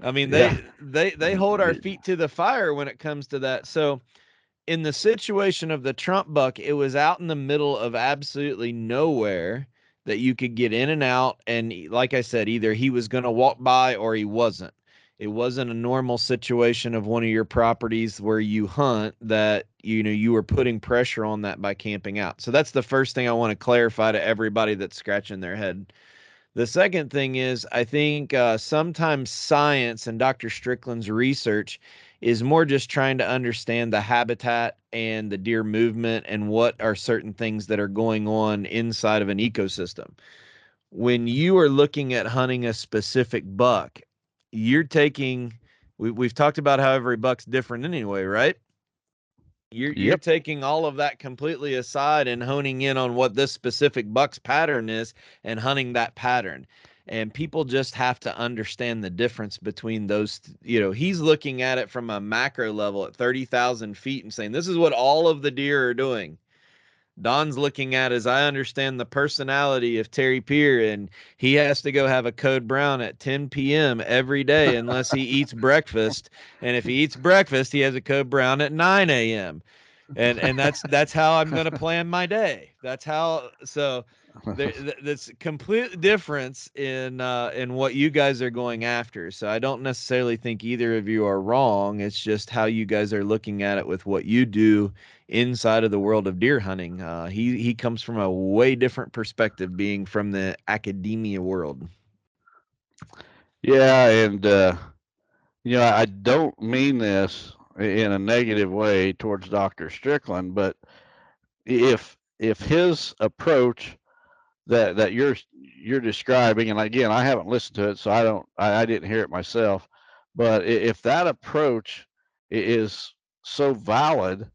I mean, they hold our feet to the fire when it comes to that. So in the situation of the Trump buck, it was out in the middle of absolutely nowhere that you could get in and out. And like I said, either he was going to walk by or he wasn't. It wasn't a normal situation of one of your properties where you hunt that, you were putting pressure on that by camping out. So that's the first thing I want to clarify to everybody that's scratching their head. The second thing is, I think sometimes science and Dr. Strickland's research is more just trying to understand the habitat and the deer movement and what are certain things that are going on inside of an ecosystem. When you are looking at hunting a specific buck, you're taking, we've talked about how every buck's different anyway, right? You're taking all of that completely aside and honing in on what this specific buck's pattern is and hunting that pattern. And people just have to understand the difference between those. He's looking at it from a macro level at 30,000 feet and saying, this is what all of the deer are doing. Don's looking at, as I understand, the personality of Terry Peer, and he has to go have a code brown at 10 p.m. every day unless he eats breakfast. And if he eats breakfast, he has a code brown at 9 a.m. And that's how I'm going to plan my day. That's how. So That's a complete difference in what you guys are going after. So I don't necessarily think either of you are wrong. It's just how you guys are looking at it with what you do inside of the world of deer hunting. He comes from a way different perspective, being from the academia world. Yeah, and I don't mean this in a negative way towards Dr. Strickland, but if his approach that you're describing, and again, I haven't listened to it, so I didn't hear it myself, but if that approach is so valid,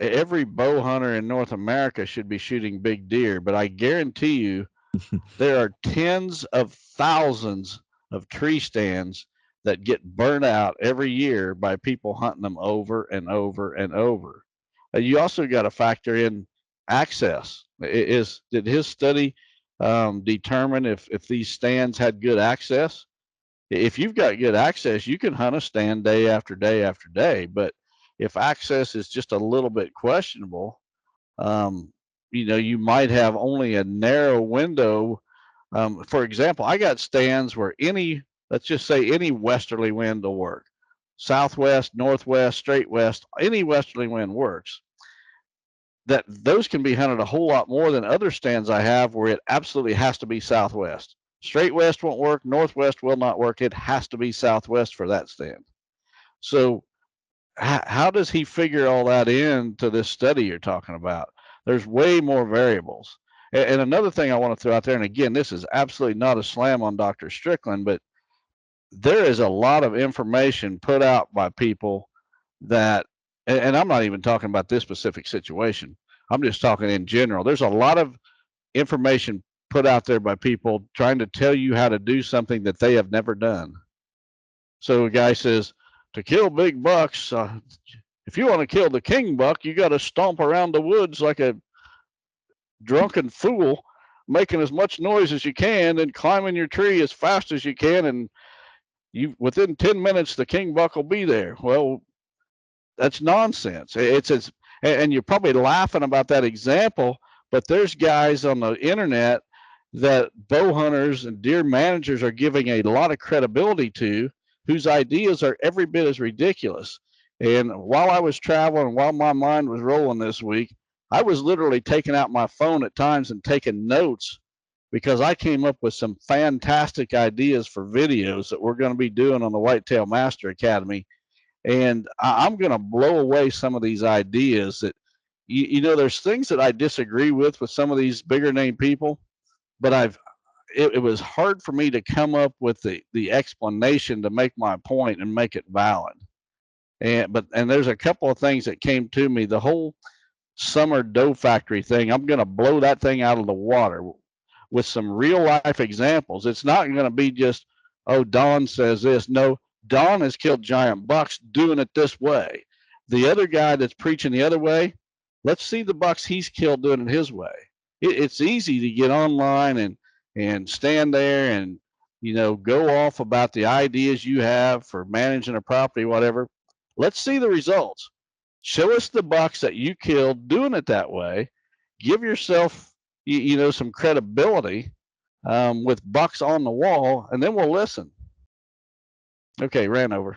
every bow hunter in North America should be shooting big deer. But I guarantee you, there are tens of thousands of tree stands that get burnt out every year by people hunting them over and over and over. You also got to factor in access. Did his study determine if these stands had good access? If you've got good access, you can hunt a stand day after day after day. But if access is just a little bit questionable, you might have only a narrow window. For example, I got stands where let's just say any westerly wind will work. Southwest, northwest, straight west, any westerly wind works. Those can be hunted a whole lot more than other stands I have where it absolutely has to be southwest. Straight west won't work, northwest will not work. It has to be southwest for that stand. So how does he figure all that into this study you're talking about? There's way more variables. And another thing I want to throw out there, and again, this is absolutely not a slam on Dr. Strickland, but there is a lot of information put out by people that, and I'm not even talking about this specific situation, I'm just talking in general. There's a lot of information put out there by people trying to tell you how to do something that they have never done. So a guy says, to kill big bucks, if you want to kill the king buck, you got to stomp around the woods like a drunken fool, making as much noise as you can and climbing your tree as fast as you can, and within 10 minutes the king buck will be there. Well, that's nonsense. And you're probably laughing about that example, but there's guys on the internet that bow hunters and deer managers are giving a lot of credibility to, whose ideas are every bit as ridiculous. And while I was traveling, while my mind was rolling this week, I was literally taking out my phone at times and taking notes, because I came up with some fantastic ideas for videos that we're going to be doing on the Whitetail Master Academy. And I'm going to blow away some of these ideas that, there's things that I disagree with some of these bigger name people, but it was hard for me to come up with the explanation to make my point and make it valid. And there's a couple of things that came to me. The whole summer doe factory thing, I'm going to blow that thing out of the water with some real life examples. It's not going to be just, oh, Don says this. No, Don has killed giant bucks doing it this way. The other guy that's preaching the other way, let's see the bucks he's killed doing it his way. It's easy to get online and stand there and, go off about the ideas you have for managing a property, whatever. Let's see the results. Show us the bucks that you killed doing it that way. Give yourself, some credibility with bucks on the wall, and then we'll listen. Okay, ran over.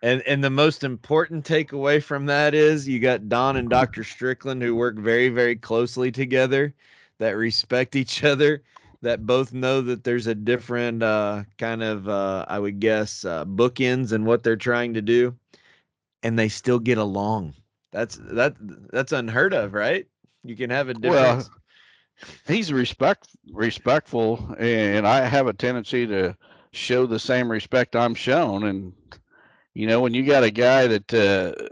And the most important takeaway from that is you got Don and Dr. Strickland, who work very, very closely together, that respect each other, that both know that there's a different kind of, I would guess, bookends in what they're trying to do, and they still get along. That's unheard of, right? You can have a difference. Well, he's respectful, and I have a tendency to show the same respect I'm shown. And when you got a guy that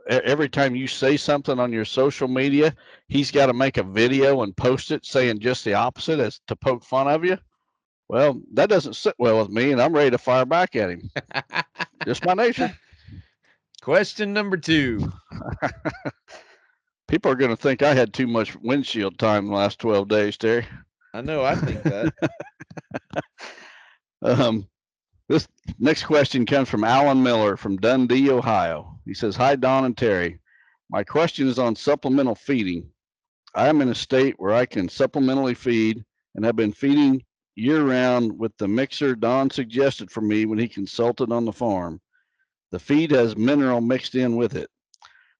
every time you say something on your social media, he's got to make a video and post it saying just the opposite, as to poke fun of you. Well, that doesn't sit well with me, and I'm ready to fire back at him. Just my nature. Question number 2. People are going to think I had too much windshield time in the last 12 days, Terry. I know, I think that. This next question comes from Alan Miller from Dundee, Ohio. He says, hi, Don and Terry. My question is on supplemental feeding. I am in a state where I can supplementally feed and have been feeding year round with the mixer Don suggested for me when he consulted on the farm. The feed has mineral mixed in with it.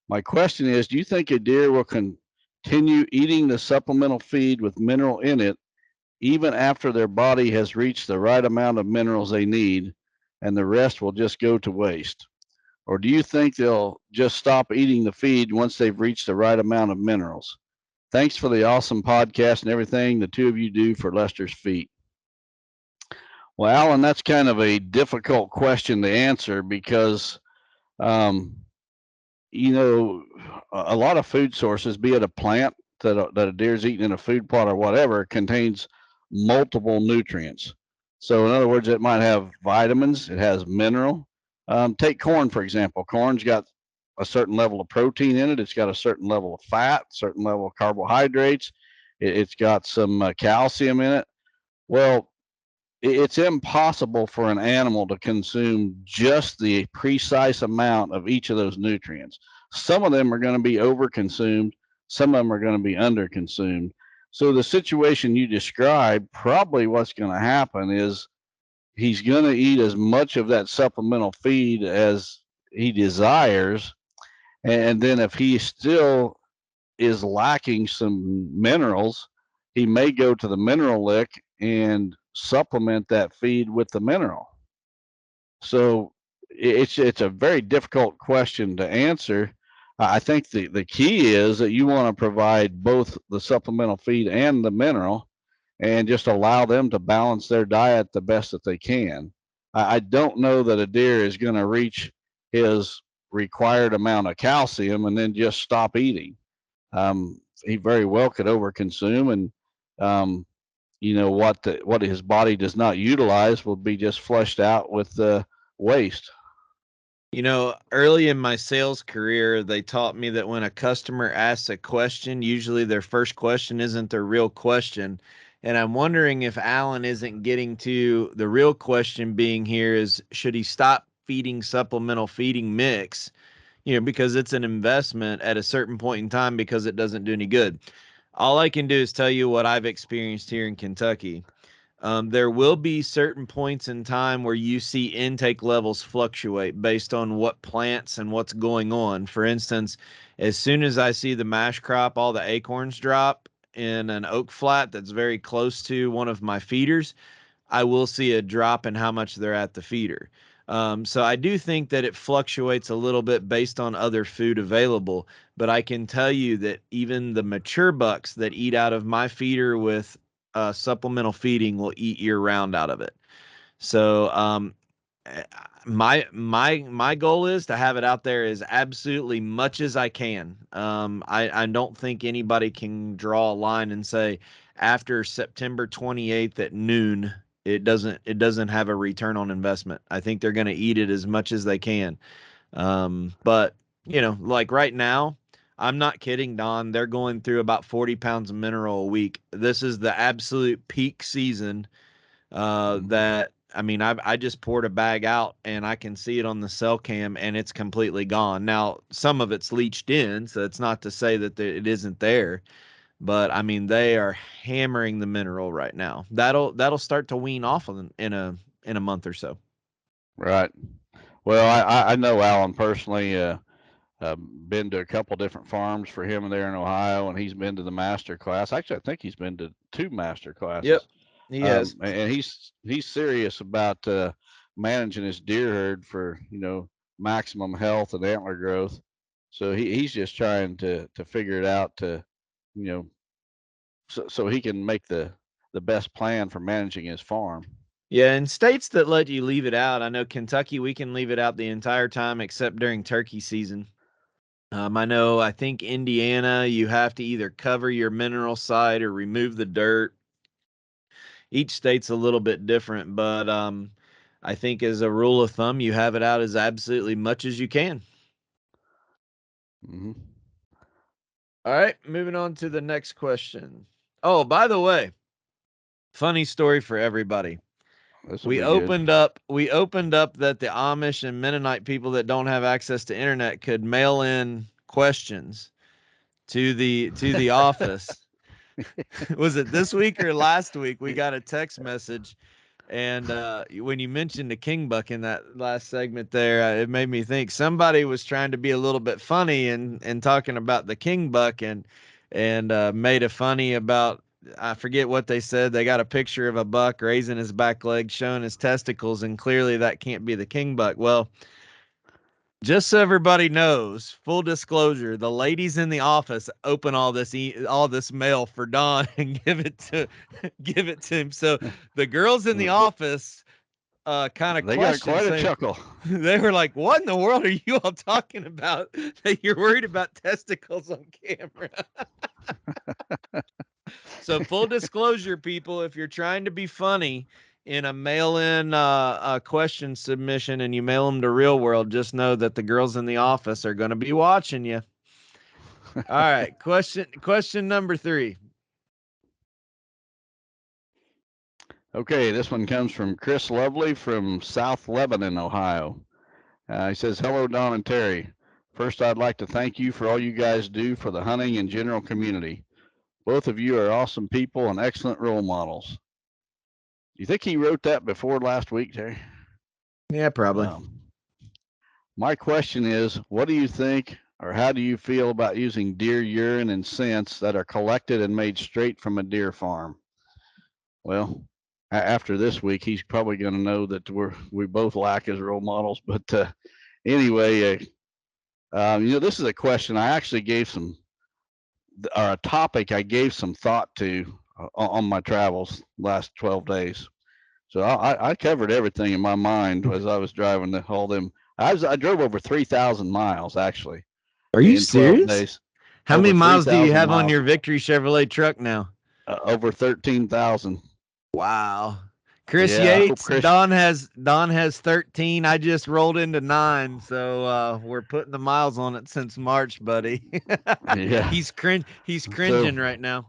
My question is, do you think a deer will continue eating the supplemental feed with mineral in it even after their body has reached the right amount of minerals they need and the rest will just go to waste? Or do you think they'll just stop eating the feed once they've reached the right amount of minerals? Thanks for the awesome podcast and everything the two of you do for Lester's feet. Well, Alan, that's kind of a difficult question to answer because, um, you know, a lot of food sources, be it a plant that a deer's eating in a food plot or whatever, contains multiple nutrients. So, in other words, it might have vitamins, it has mineral. Take corn, for example. Corn's got a certain level of protein in it, it's got a certain level of fat, certain level of carbohydrates, it's got some calcium in it. Well, it's impossible for an animal to consume just the precise amount of each of those nutrients. Some of them are going to be overconsumed, some of them are going to be underconsumed. So the situation you described, probably what's going to happen is he's going to eat as much of that supplemental feed as he desires. And then if he still is lacking some minerals, he may go to the mineral lick and supplement that feed with the mineral. So it's a very difficult question to answer. I think the key is that you want to provide both the supplemental feed and the mineral and just allow them to balance their diet the best that they can. I don't know that a deer is going to reach his required amount of calcium and then just stop eating. He very well could overconsume, and what his body does not utilize will be just flushed out with the waste. Early in my sales career, they taught me that when a customer asks a question, usually their first question isn't their real question. And I'm wondering if Alan isn't getting to the real question being here is, should he stop feeding supplemental feeding mix? Because it's an investment at a certain point in time because it doesn't do any good. All I can do is tell you what I've experienced here in Kentucky. There will be certain points in time where you see intake levels fluctuate based on what plants and what's going on. For instance, as soon as I see the mash crop, all the acorns drop in an oak flat that's very close to one of my feeders, I will see a drop in how much they're at the feeder. So I do think that it fluctuates a little bit based on other food available, but I can tell you that even the mature bucks that eat out of my feeder with supplemental feeding will eat year round out of it. So my goal is to have it out there as absolutely much as I can. I don't think anybody can draw a line and say after September 28th at noon it doesn't have a return on investment. I think they're going to eat it as much as they can. But like right now, I'm not kidding, Don. They're going through about 40 pounds of mineral a week. This is the absolute peak season. That I mean, I just poured a bag out and I can see it on the cell cam and it's completely gone. Now, some of it's leached in, so it's not to say that it isn't there. But I mean, they are hammering the mineral right now. That'll start to wean off in a month or so. Right. Well, I know Alan personally. Been to a couple different farms for him there in Ohio, and he's been to the master class. Actually, I think he's been to 2 master classes. Yep, he has. And he's serious about managing his deer herd for maximum health and antler growth. So he's just trying to figure it out to so he can make the best plan for managing his farm. Yeah, in states that let you leave it out, I know Kentucky, we can leave it out the entire time except during turkey season. I think Indiana, you have to either cover your mineral site or remove the dirt. Each state's a little bit different, but I think as a rule of thumb, you have it out as absolutely much as you can. Mm-hmm. All right, moving on to the next question. Oh, by the way, funny story for everybody. We opened up that the Amish and Mennonite people that don't have access to internet could mail in questions to the office. Was it this week or last week? We got a text message, and when you mentioned the king buck in that last segment there, it made me think somebody was trying to be a little bit funny and talking about the king buck and made a funny about, I forget what they said. They got a picture of a buck raising his back leg, showing his testicles, and clearly that can't be the king buck. Well, just so everybody knows, full disclosure, the ladies in the office open all this mail for Don and give it to him. So the girls in the office kind of They got quite a chuckle. They were like, "What in the world are you all talking about? That you're worried about testicles on camera?" So full disclosure, people, if you're trying to be funny in a mail-in question submission and you mail them to Real World, just know that the girls in the office are going to be watching you. All right, question number 3. Okay, this one comes from Chris Lovely from South Lebanon, Ohio. He says, "Hello, Don and Terry. First, I'd like to thank you for all you guys do for the hunting and general community. Both of you are awesome people and excellent role models." Do you think he wrote that before last week, Terry? Yeah, probably. My question is, what do you think, or how do you feel about using deer urine and scents that are collected and made straight from a deer farm? Well, after this week, he's probably going to know that we both lack as role models. But anyway, this is a question I actually gave or a topic I gave some thought to on my travels last 12 days. So I covered everything in my mind as I was driving all them. I drove over 3,000 miles actually. Are you serious? Days. How many miles do you have on your Victory Chevrolet truck now? Over 13,000. Wow. Chris Yates, Don has 13. I just rolled into 9, so we're putting the miles on it since March, buddy. Yeah. He's cringing right now.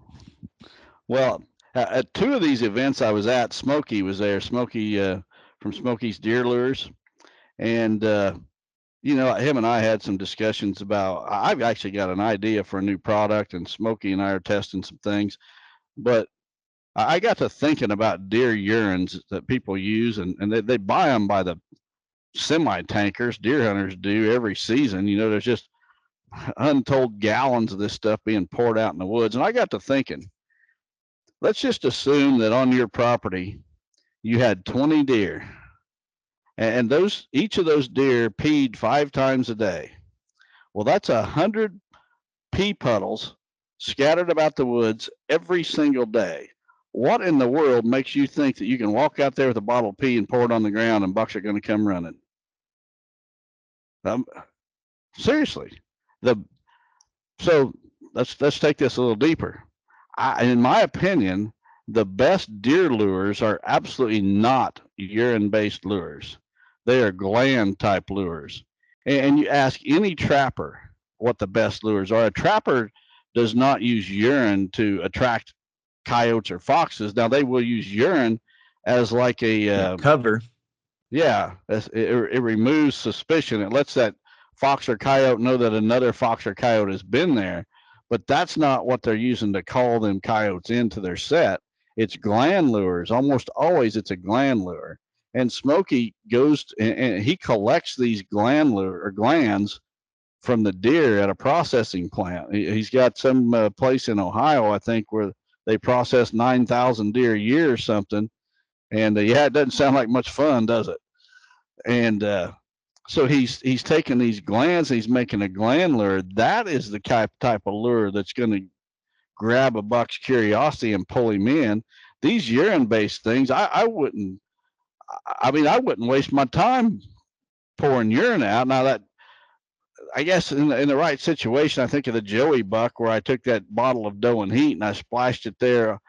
Well, at 2 of these events I was at, Smokey was there. Smokey from Smokey's Deer Lures, and him and I had some discussions about. I've actually got an idea for a new product, and Smokey and I are testing some things, but I got to thinking about deer urines that people use, and they buy them by the semi-tankers. Deer hunters do every season. There's just untold gallons of this stuff being poured out in the woods. And I got to thinking, let's just assume that on your property you had 20 deer, and each of those deer peed 5 times a day. Well, that's 100 pee puddles scattered about the woods every single day. What in the world makes you think that you can walk out there with a bottle of pee and pour it on the ground and bucks are going to come running? Seriously. So let's take this a little deeper. In my opinion, the best deer lures are absolutely not urine-based lures. They are gland-type lures. And you ask any trapper what the best lures are. A trapper does not use urine to attract coyotes or foxes. Now, they will use urine as like a cover. Yeah, it removes suspicion. It lets that fox or coyote know that another fox or coyote has been there. But that's not what they're using to call them coyotes into their set. It's gland lures. Almost always it's a gland lure. And Smokey goes and he collects these glands from the deer at a processing plant. He's got some place in Ohio, I think, where they process 9,000 deer a year or something. And it doesn't sound like much fun, does it? And so he's taking these glands, he's making a gland lure. That is the type of lure that's going to grab a buck's curiosity and pull him in. These urine-based things, I wouldn't waste my time pouring urine out. Now that, I guess in the right situation, I think of the Joey buck where I took that bottle of dough and heat and I splashed it there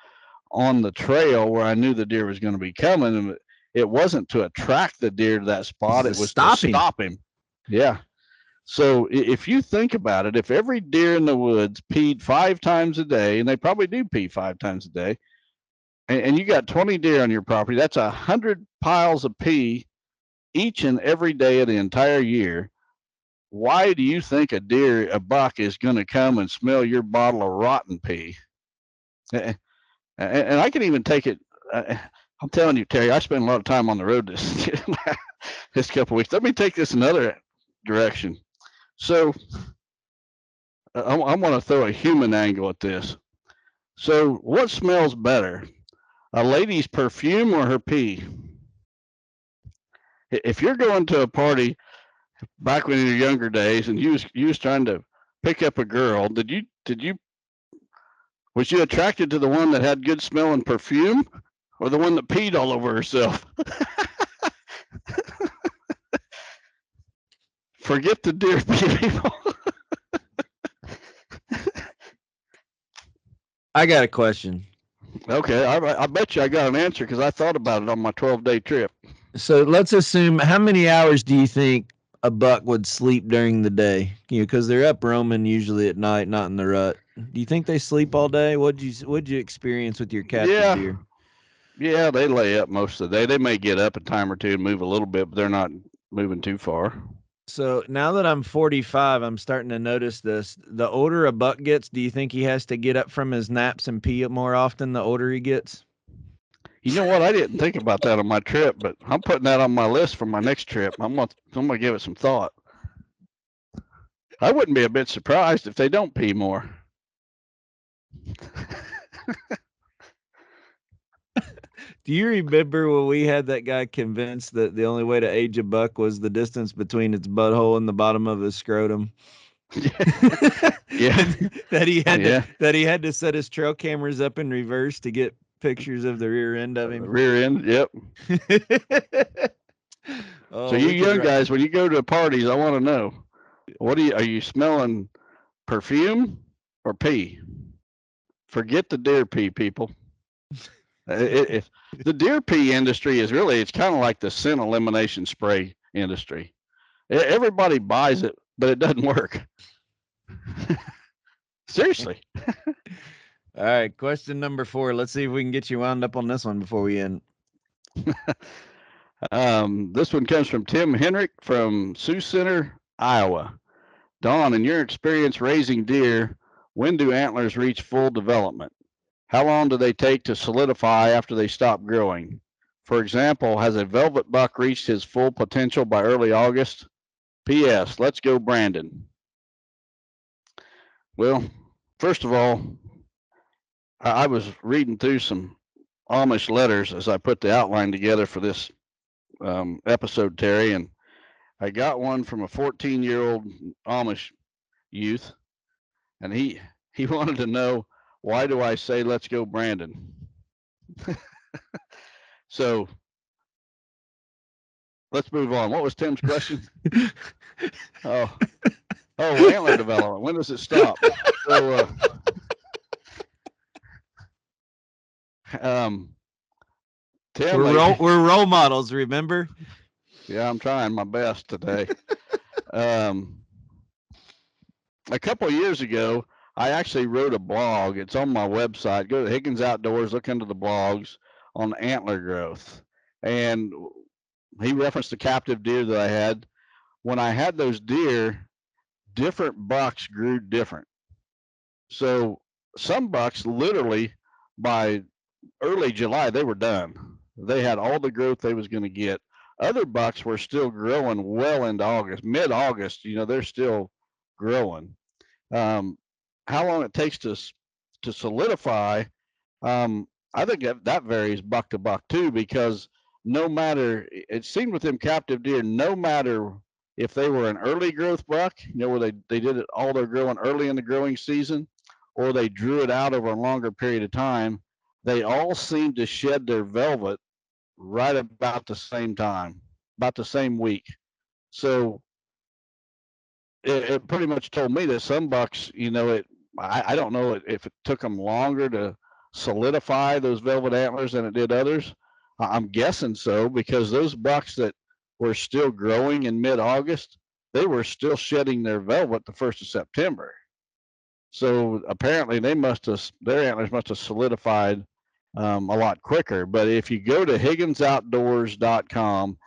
on the trail where I knew the deer was going to be coming. And it wasn't to attract the deer to that spot. It was to stop him. Yeah. So if you think about it, if every deer in the woods peed 5 times a day, and they probably do pee 5 times a day, and you got 20 deer on your property, that's 100 piles of pee each and every day of the entire year. why do you think a buck is going to come and smell your bottle of rotten pee? And I can even take it. I'm telling you, Terry, I spent a lot of time on the road this couple of weeks. Let me take this another direction. So I'm going to throw a human angle at this. So what smells better, a lady's perfume or her pee? If you're going to a party back when in your younger days and you was trying to pick up a girl, was you attracted to the one that had good smelling perfume or the one that peed all over herself? Forget the deer pee, people. I got a question. Okay, I bet you I got an answer because I thought about it on my 12-day trip. So let's assume, how many hours do you think a buck would sleep during the day? You know, because they're up roaming usually at night, not in the rut. Do you think they sleep all day? What'd you experience with your captive deer? Yeah, they lay up most of the day. They may get up a time or two and move a little bit, but they're not moving too far. So now that I'm 45, I'm starting to notice this. The older a buck gets, do you think he has to get up from his naps and pee more often the older he gets? You know what? I didn't think about that on my trip, but I'm putting that on my list for my next trip. I'm gonna give it some thought. I wouldn't be a bit surprised if they don't pee more. Do you remember when we had that guy convinced that the only way to age a buck was the distance between its butthole and the bottom of his scrotum? Yeah. that he had to set his trail cameras up in reverse to get pictures of the rear end of him. Rear end, yep. So you young guys, when you go to parties, I want to know, are you smelling perfume or pee? Forget the deer pee, people. The deer pee industry it's kind of like the scent elimination spray industry. Everybody buys it, but it doesn't work. Seriously. All right, question number 4. Let's see if we can get you wound up on this one before we end. This one comes from Tim Henrik from Sioux Center, Iowa. Don, in your experience raising deer, when do antlers reach full development? How long do they take to solidify after they stop growing? For example, has a velvet buck reached his full potential by early August? P.S. Let's go, Brandon. Well, first of all, I was reading through some Amish letters as I put the outline together for this episode, Terry, and I got one from a 14-year-old Amish youth, and he wanted to know, why do I say let's go, Brandon? So let's move on. What was Tim's question? Oh, antler development. When does it stop? So, Tim, we're role models, remember? Yeah, I'm trying my best today. A couple of years ago, I actually wrote a blog. It's on my website. Go to Higgins Outdoors, look into the blogs on antler growth. And he referenced the captive deer that I had. When I had those deer, different bucks grew different. So some bucks, literally by early July, they were done. They had all the growth they was going to get. Other bucks were still growing well into August, mid-August. They're still growing. How long it takes to solidify, I think that varies buck to buck too, because no matter, it seemed with them captive deer, no matter if they were an early growth buck, where they did it all their growing early in the growing season, or they drew it out over a longer period of time, they all seemed to shed their velvet right about the same time, about the same week. So it pretty much told me that some bucks, I don't know if it took them longer to solidify those velvet antlers than it did others. I'm guessing so, because those bucks that were still growing in mid-August, they were still shedding their velvet the 1st of September. So apparently their antlers must have solidified a lot quicker. But if you go to HigginsOutdoors.com,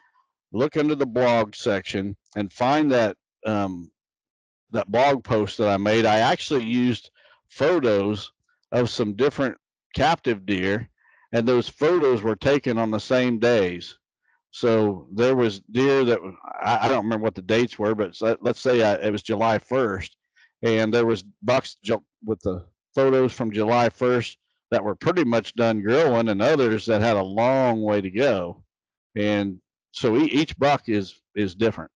look under the blog section and find that that blog post that I made, I actually used photos of some different captive deer, and those photos were taken on the same days. So there was deer that I don't remember what the dates were, but let's say it was July 1st, and there was bucks with the photos from July 1st that were pretty much done growing, and others that had a long way to go. And so each buck is different.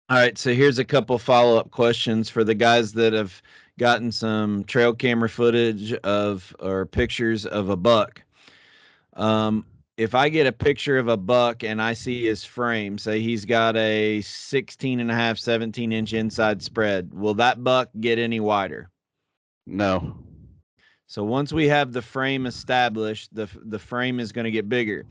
All right, so here's a couple follow-up questions for the guys that have gotten some trail camera footage of or pictures of a buck. If I get a picture of a buck and I see his frame, say he's got a 16.5, 17-inch inside spread, will that buck get any wider? No. So once we have the frame established, the frame is going to get bigger.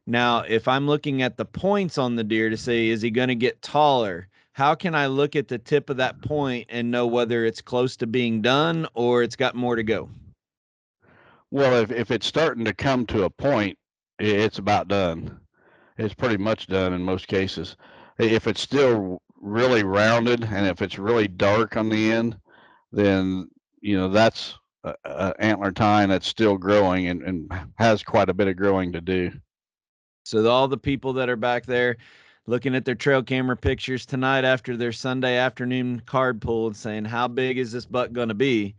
Now, if I'm looking at the points on the deer to say, is he going to get taller? How can I look at the tip of that point and know whether it's close to being done or it's got more to go? Well, if it's starting to come to a point, it's about done. It's pretty much done in most cases. If it's still really rounded and if it's really dark on the end, then that's a antler tine that's still growing and has quite a bit of growing to do. So all the people that are back there looking at their trail camera pictures tonight after their Sunday afternoon card pull and saying, how big is this buck going to be?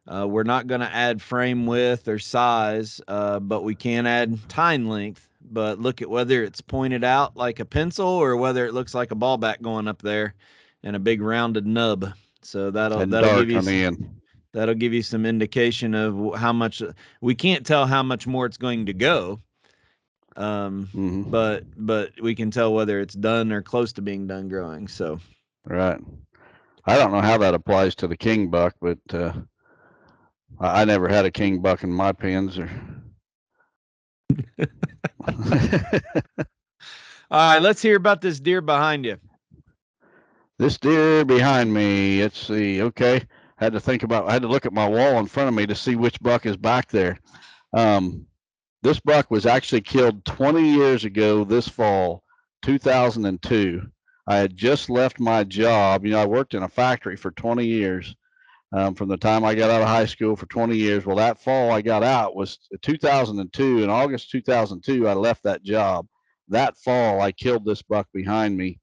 We're not going to add frame width or size, but we can add tine length. But look at whether it's pointed out like a pencil or whether it looks like a ball back going up there and a big rounded nub. So that'll give you that'll give you some indication of how much. We can't tell how much more it's going to go. But we can tell whether it's done or close to being done growing. So right. I don't know how that applies to the king buck, but I never had a king buck in my pens. All right, let's hear about this deer behind you. This deer behind me. Let's see. Okay, I had to look at my wall in front of me to see which buck is back there. This buck was actually killed 20 years ago this fall, 2002. I had just left my job. I worked in a factory for 20 years. From the time I got out of high school for 20 years. Well, that fall I got out was 2002. In August 2002, I left that job. That fall, I killed this buck behind me.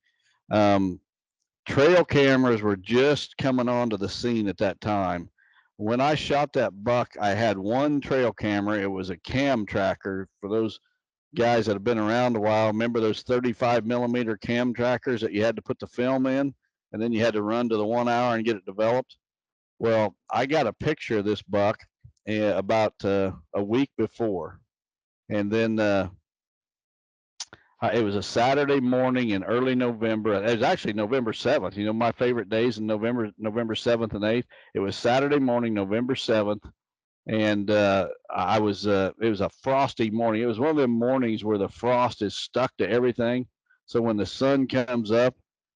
Trail cameras were just coming onto the scene at that time. When I shot that buck, I had one trail camera. It was a cam tracker. For those guys that have been around a while, remember those 35 millimeter cam trackers that you had to put the film in, and then you had to run to the 1 hour and get it developed? Well, I got a picture of this buck about a week before, and then it was a Saturday morning in early November. It was actually November 7th. My favorite days in November 7th and 8th. It was Saturday morning, November 7th, and it was a frosty morning. It was one of them mornings where the frost is stuck to everything. So when the sun comes up,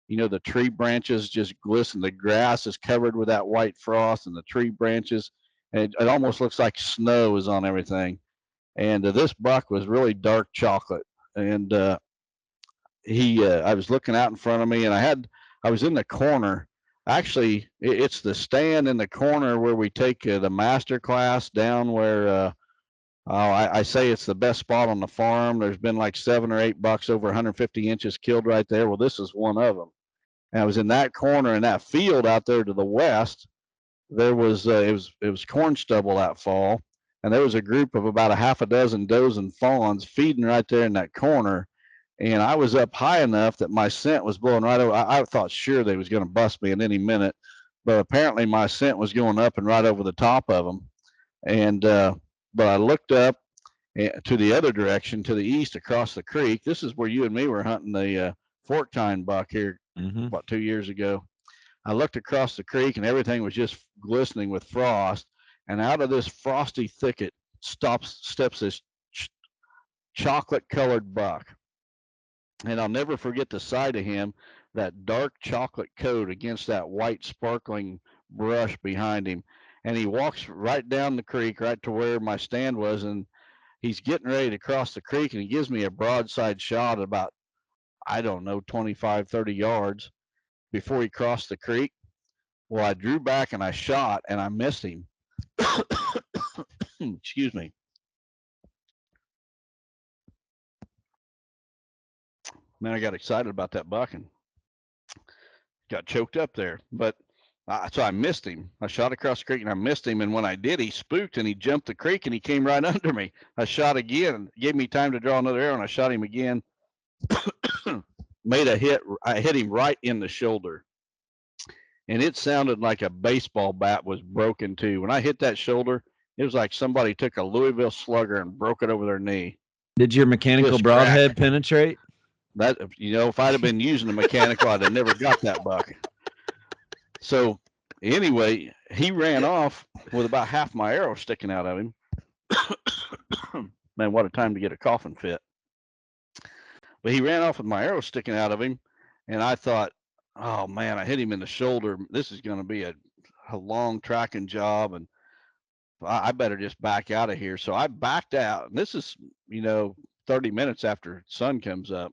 the tree branches just glisten. The grass is covered with that white frost, and the tree branches, and it almost looks like snow is on everything. And this buck was really dark chocolate. And I was looking out in front of me, and I was in the corner. Actually, it's the stand in the corner where we take the master class down where I say it's the best spot on the farm. There's been like 7 or 8 bucks over 150 inches killed right there. Well, this is one of them. And I was in that corner in that field out there to the west. There was it was corn stubble that fall, and there was a group of about a half a dozen does and fawns feeding right there in that corner. And I was up high enough that my scent was blowing right over. I thought sure they was going to bust me at any minute, but apparently my scent was going up and right over the top of them. And but I looked up to the other direction, to the east across the creek. This is where you and me were hunting the fork tine buck here about 2 years ago. I looked across the creek and everything was just glistening with frost. And out of this frosty thicket steps this chocolate colored buck. And I'll never forget the sight of him, that dark chocolate coat against that white sparkling brush behind him. And he walks right down the creek, right to where my stand was. And he's getting ready to cross the creek, and he gives me a broadside shot about, I don't know, 25, 30 yards. before he crossed the creek. Well, I drew back and I shot and I missed him. Excuse me. Man, I got excited about that buck and got choked up there. But so I missed him. I shot across the creek and I missed him. And when I did, he spooked and he jumped the creek and he came right under me. I shot again, gave me time to draw another arrow, and I shot him again. Made a hit. I hit him right in the shoulder. And it sounded like a baseball bat was broken too. When I hit that shoulder, it was like somebody took a Louisville Slugger and broke it over their knee. Did your mechanical Just broadhead crack. penetrate? That, if I'd have been using a mechanical, I'd have never got that buck. So anyway, he ran off with about half my arrow sticking out of him. Man, what a time to get a coughing fit. But he ran off with my arrow sticking out of him, and I thought, oh man, I hit him in the shoulder. This is going to be a long tracking job, and I better just back out of here. So I backed out, and this is 30 minutes after sun comes up.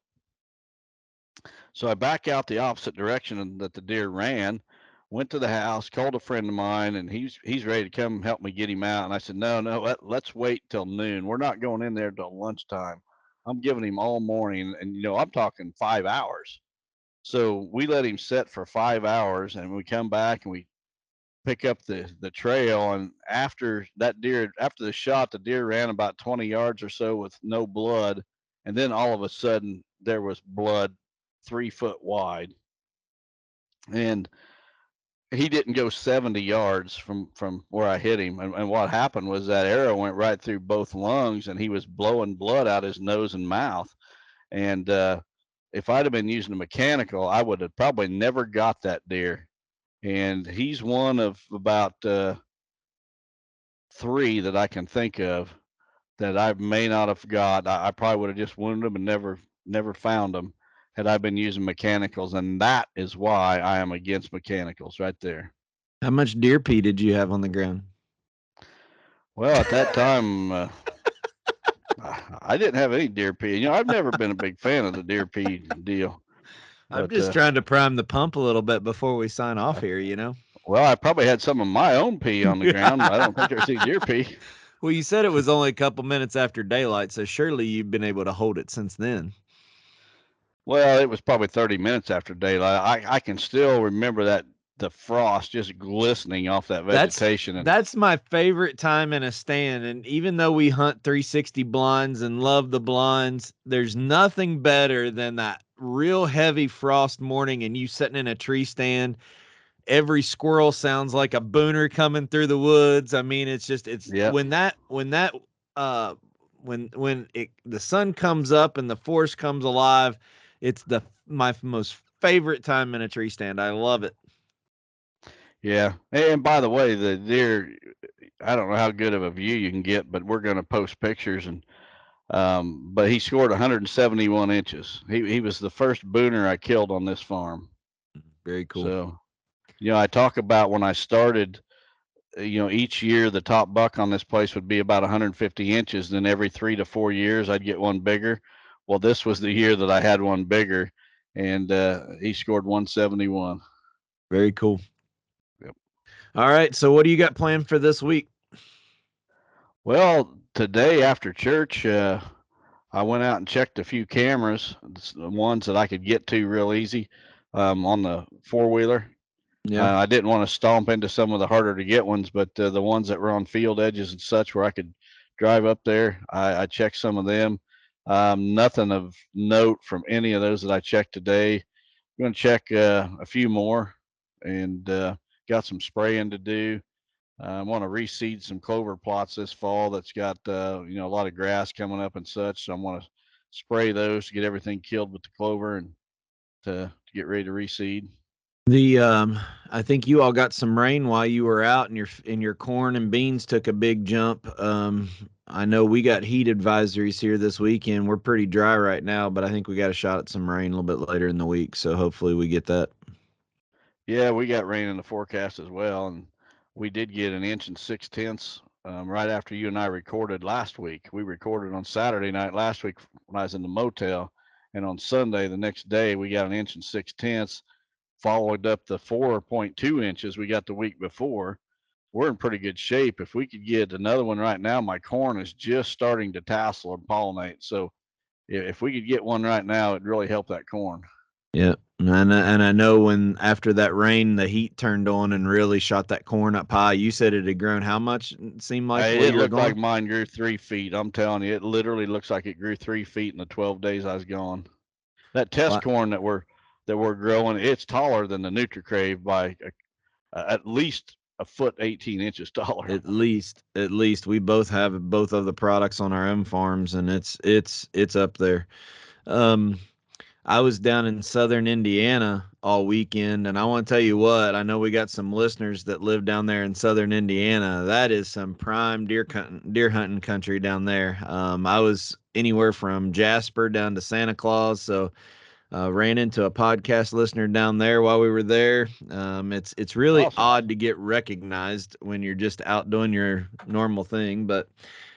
So I back out the opposite direction that the deer ran, went to the house, called a friend of mine, and he's ready to come help me get him out. And I said, no, let's wait till noon. We're not going in there till lunchtime. I'm giving him all morning, and I'm talking 5 hours. So we let him sit for 5 hours, and we come back and we pick up the trail. And after the shot, the deer ran about 20 yards or so with no blood, and then all of a sudden there was blood 3 foot wide, and he didn't go 70 yards from where I hit him. And what happened was that arrow went right through both lungs, and he was blowing blood out his nose and mouth. And if I'd have been using a mechanical, I would have probably never got that deer. And he's one of about 3 that I can think of that I may not have got. I probably would have just wounded them and never found them had I been using mechanicals, and that is why I am against mechanicals right there. How much deer pee did you have on the ground? Well, at that time, I didn't have any deer pee. I've never been a big fan of the deer pee deal. I'm just trying to prime the pump a little bit before we sign off here, Well, I probably had some of my own pee on the ground. I don't think there's any deer pee. Well, you said it was only a couple minutes after daylight, so surely you've been able to hold it since then. Well, it was probably 30 minutes after daylight. I can still remember the frost just glistening off that vegetation. That's my favorite time in a stand. And even though we hunt 360 blinds and love the blinds, there's nothing better than that real heavy frost morning and you sitting in a tree stand. Every squirrel sounds like a booner coming through the woods. I mean, when the sun comes up and the forest comes alive, it's my most favorite time in a tree stand. I love it. Yeah. And by the way, the deer, I don't know how good of a view you can get, but we're going to post pictures. And but he scored 171 inches. He was the first booner I killed on this farm. Very cool. So, I talk about when I started, each year the top buck on this place would be about 150 inches. Then every 3 to 4 years I'd get one bigger. Well, this was the year that I had one bigger, and he scored 171. Very cool. Yep. All right. So what do you got planned for this week? Well, today after church, I went out and checked a few cameras, the ones that I could get to real easy on the 4-wheeler. Yeah. I didn't want to stomp into some of the harder to get ones, but the ones that were on field edges and such where I could drive up there, I checked some of them. Nothing of note from any of those that I checked today. I'm going to check a few more and got some spraying to do. I want to reseed some clover plots this fall that's got a lot of grass coming up and such. So I want to spray those to get everything killed with the clover and to get ready to reseed. I think you all got some rain while you were out, and your corn and beans took a big jump. I know we got heat advisories here this weekend. We're pretty dry right now, but I think we got a shot at some rain a little bit later in the week. So hopefully we get that. Yeah, we got rain in the forecast as well, and we did get 1 6/10 inches right after you and I recorded last week. We recorded on Saturday night last week when I was in the motel, and on Sunday the next day we got 1 6/10 inches. followed up the 4.2 inches we got the week before, we're in pretty good shape. If we could get another one right now, my corn is just starting to tassel and pollinate. So if we could get one right now, it'd really help that corn. Yeah. And I know when after that rain, the heat turned on and really shot that corn up high. You said it had grown how much? It seemed like It looked like mine grew 3 feet. I'm telling you, it literally looks like it grew 3 feet in the 12 days I was gone. That test corn that we're growing, it's taller than the NutriCrave by at least a foot 18 inches taller. At least we both have both of the products on our own farms, and it's up there. I was down in southern Indiana all weekend, and I want to tell you what, I know we got some listeners that live down there in southern Indiana. That is some prime deer hunting country down there. I was anywhere from Jasper down to Santa Claus, so ran into a podcast listener down there while we were there. It's really awesome. odd to get recognized when you're just out doing your normal thing, but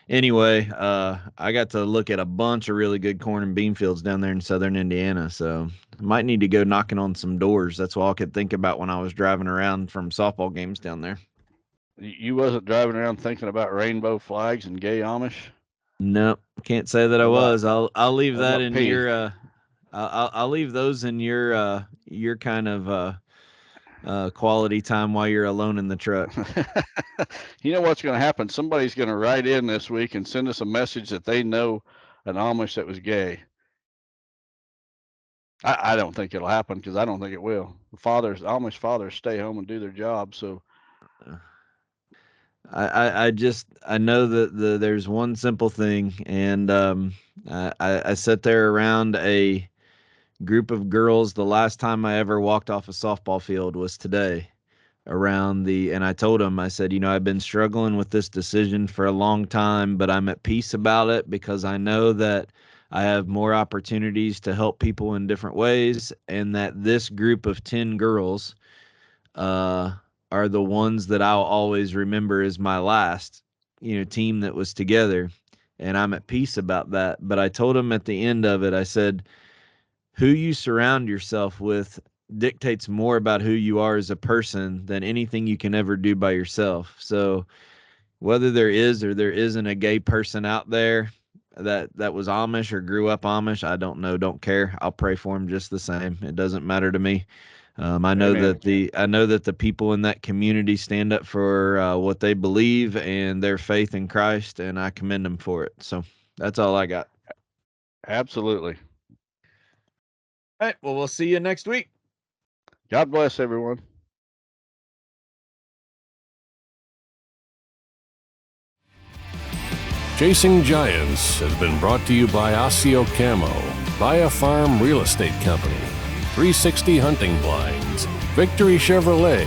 anyway, I got to look at a bunch of really good corn and bean fields down there in southern Indiana, so I might need to go knocking on some doors. That's all I could think about when I was driving around from softball games down there. You wasn't driving around thinking about rainbow flags and gay Amish? No, can't say that I was. I'll leave that in Pete? your I'll leave those in your kind of quality time while you're alone in the truck. You know what's going to happen? Somebody's going to write in this week and send us a message that they know an Amish that was gay. I don't think it'll happen because I don't think it will. Amish fathers stay home and do their job. So I know that there's one simple thing, and I sat there around a group of girls. The last time I ever walked off a softball field was today and I told them, I said, I've been struggling with this decision for a long time, but I'm at peace about it because I know that I have more opportunities to help people in different ways, and that this group of 10 girls are the ones that I'll always remember as my last, team that was together, and I'm at peace about that. But I told them at the end of it, I said, who you surround yourself with dictates more about who you are as a person than anything you can ever do by yourself. So whether there is or there isn't a gay person out there that was Amish or grew up Amish, I don't know, don't care. I'll pray for him just the same. It doesn't matter to me. I know that the people in that community stand up for what they believe and their faith in Christ, and I commend them for it. So that's all I got. Absolutely. All right. Well, we'll see you next week. God bless everyone. Chasing Giants has been brought to you by Osseo Camo, Via Farm Real Estate Company, 360 Hunting Blinds, Victory Chevrolet,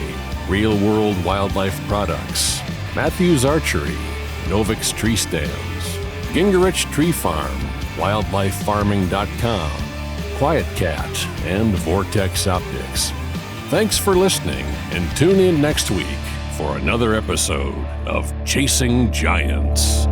Real World Wildlife Products, Matthews Archery, Novix Tree Stands, Gingerich Tree Farm, WildlifeFarming.com, QuietKat, and Vortex Optics. Thanks for listening, and tune in next week for another episode of Chasing Giants.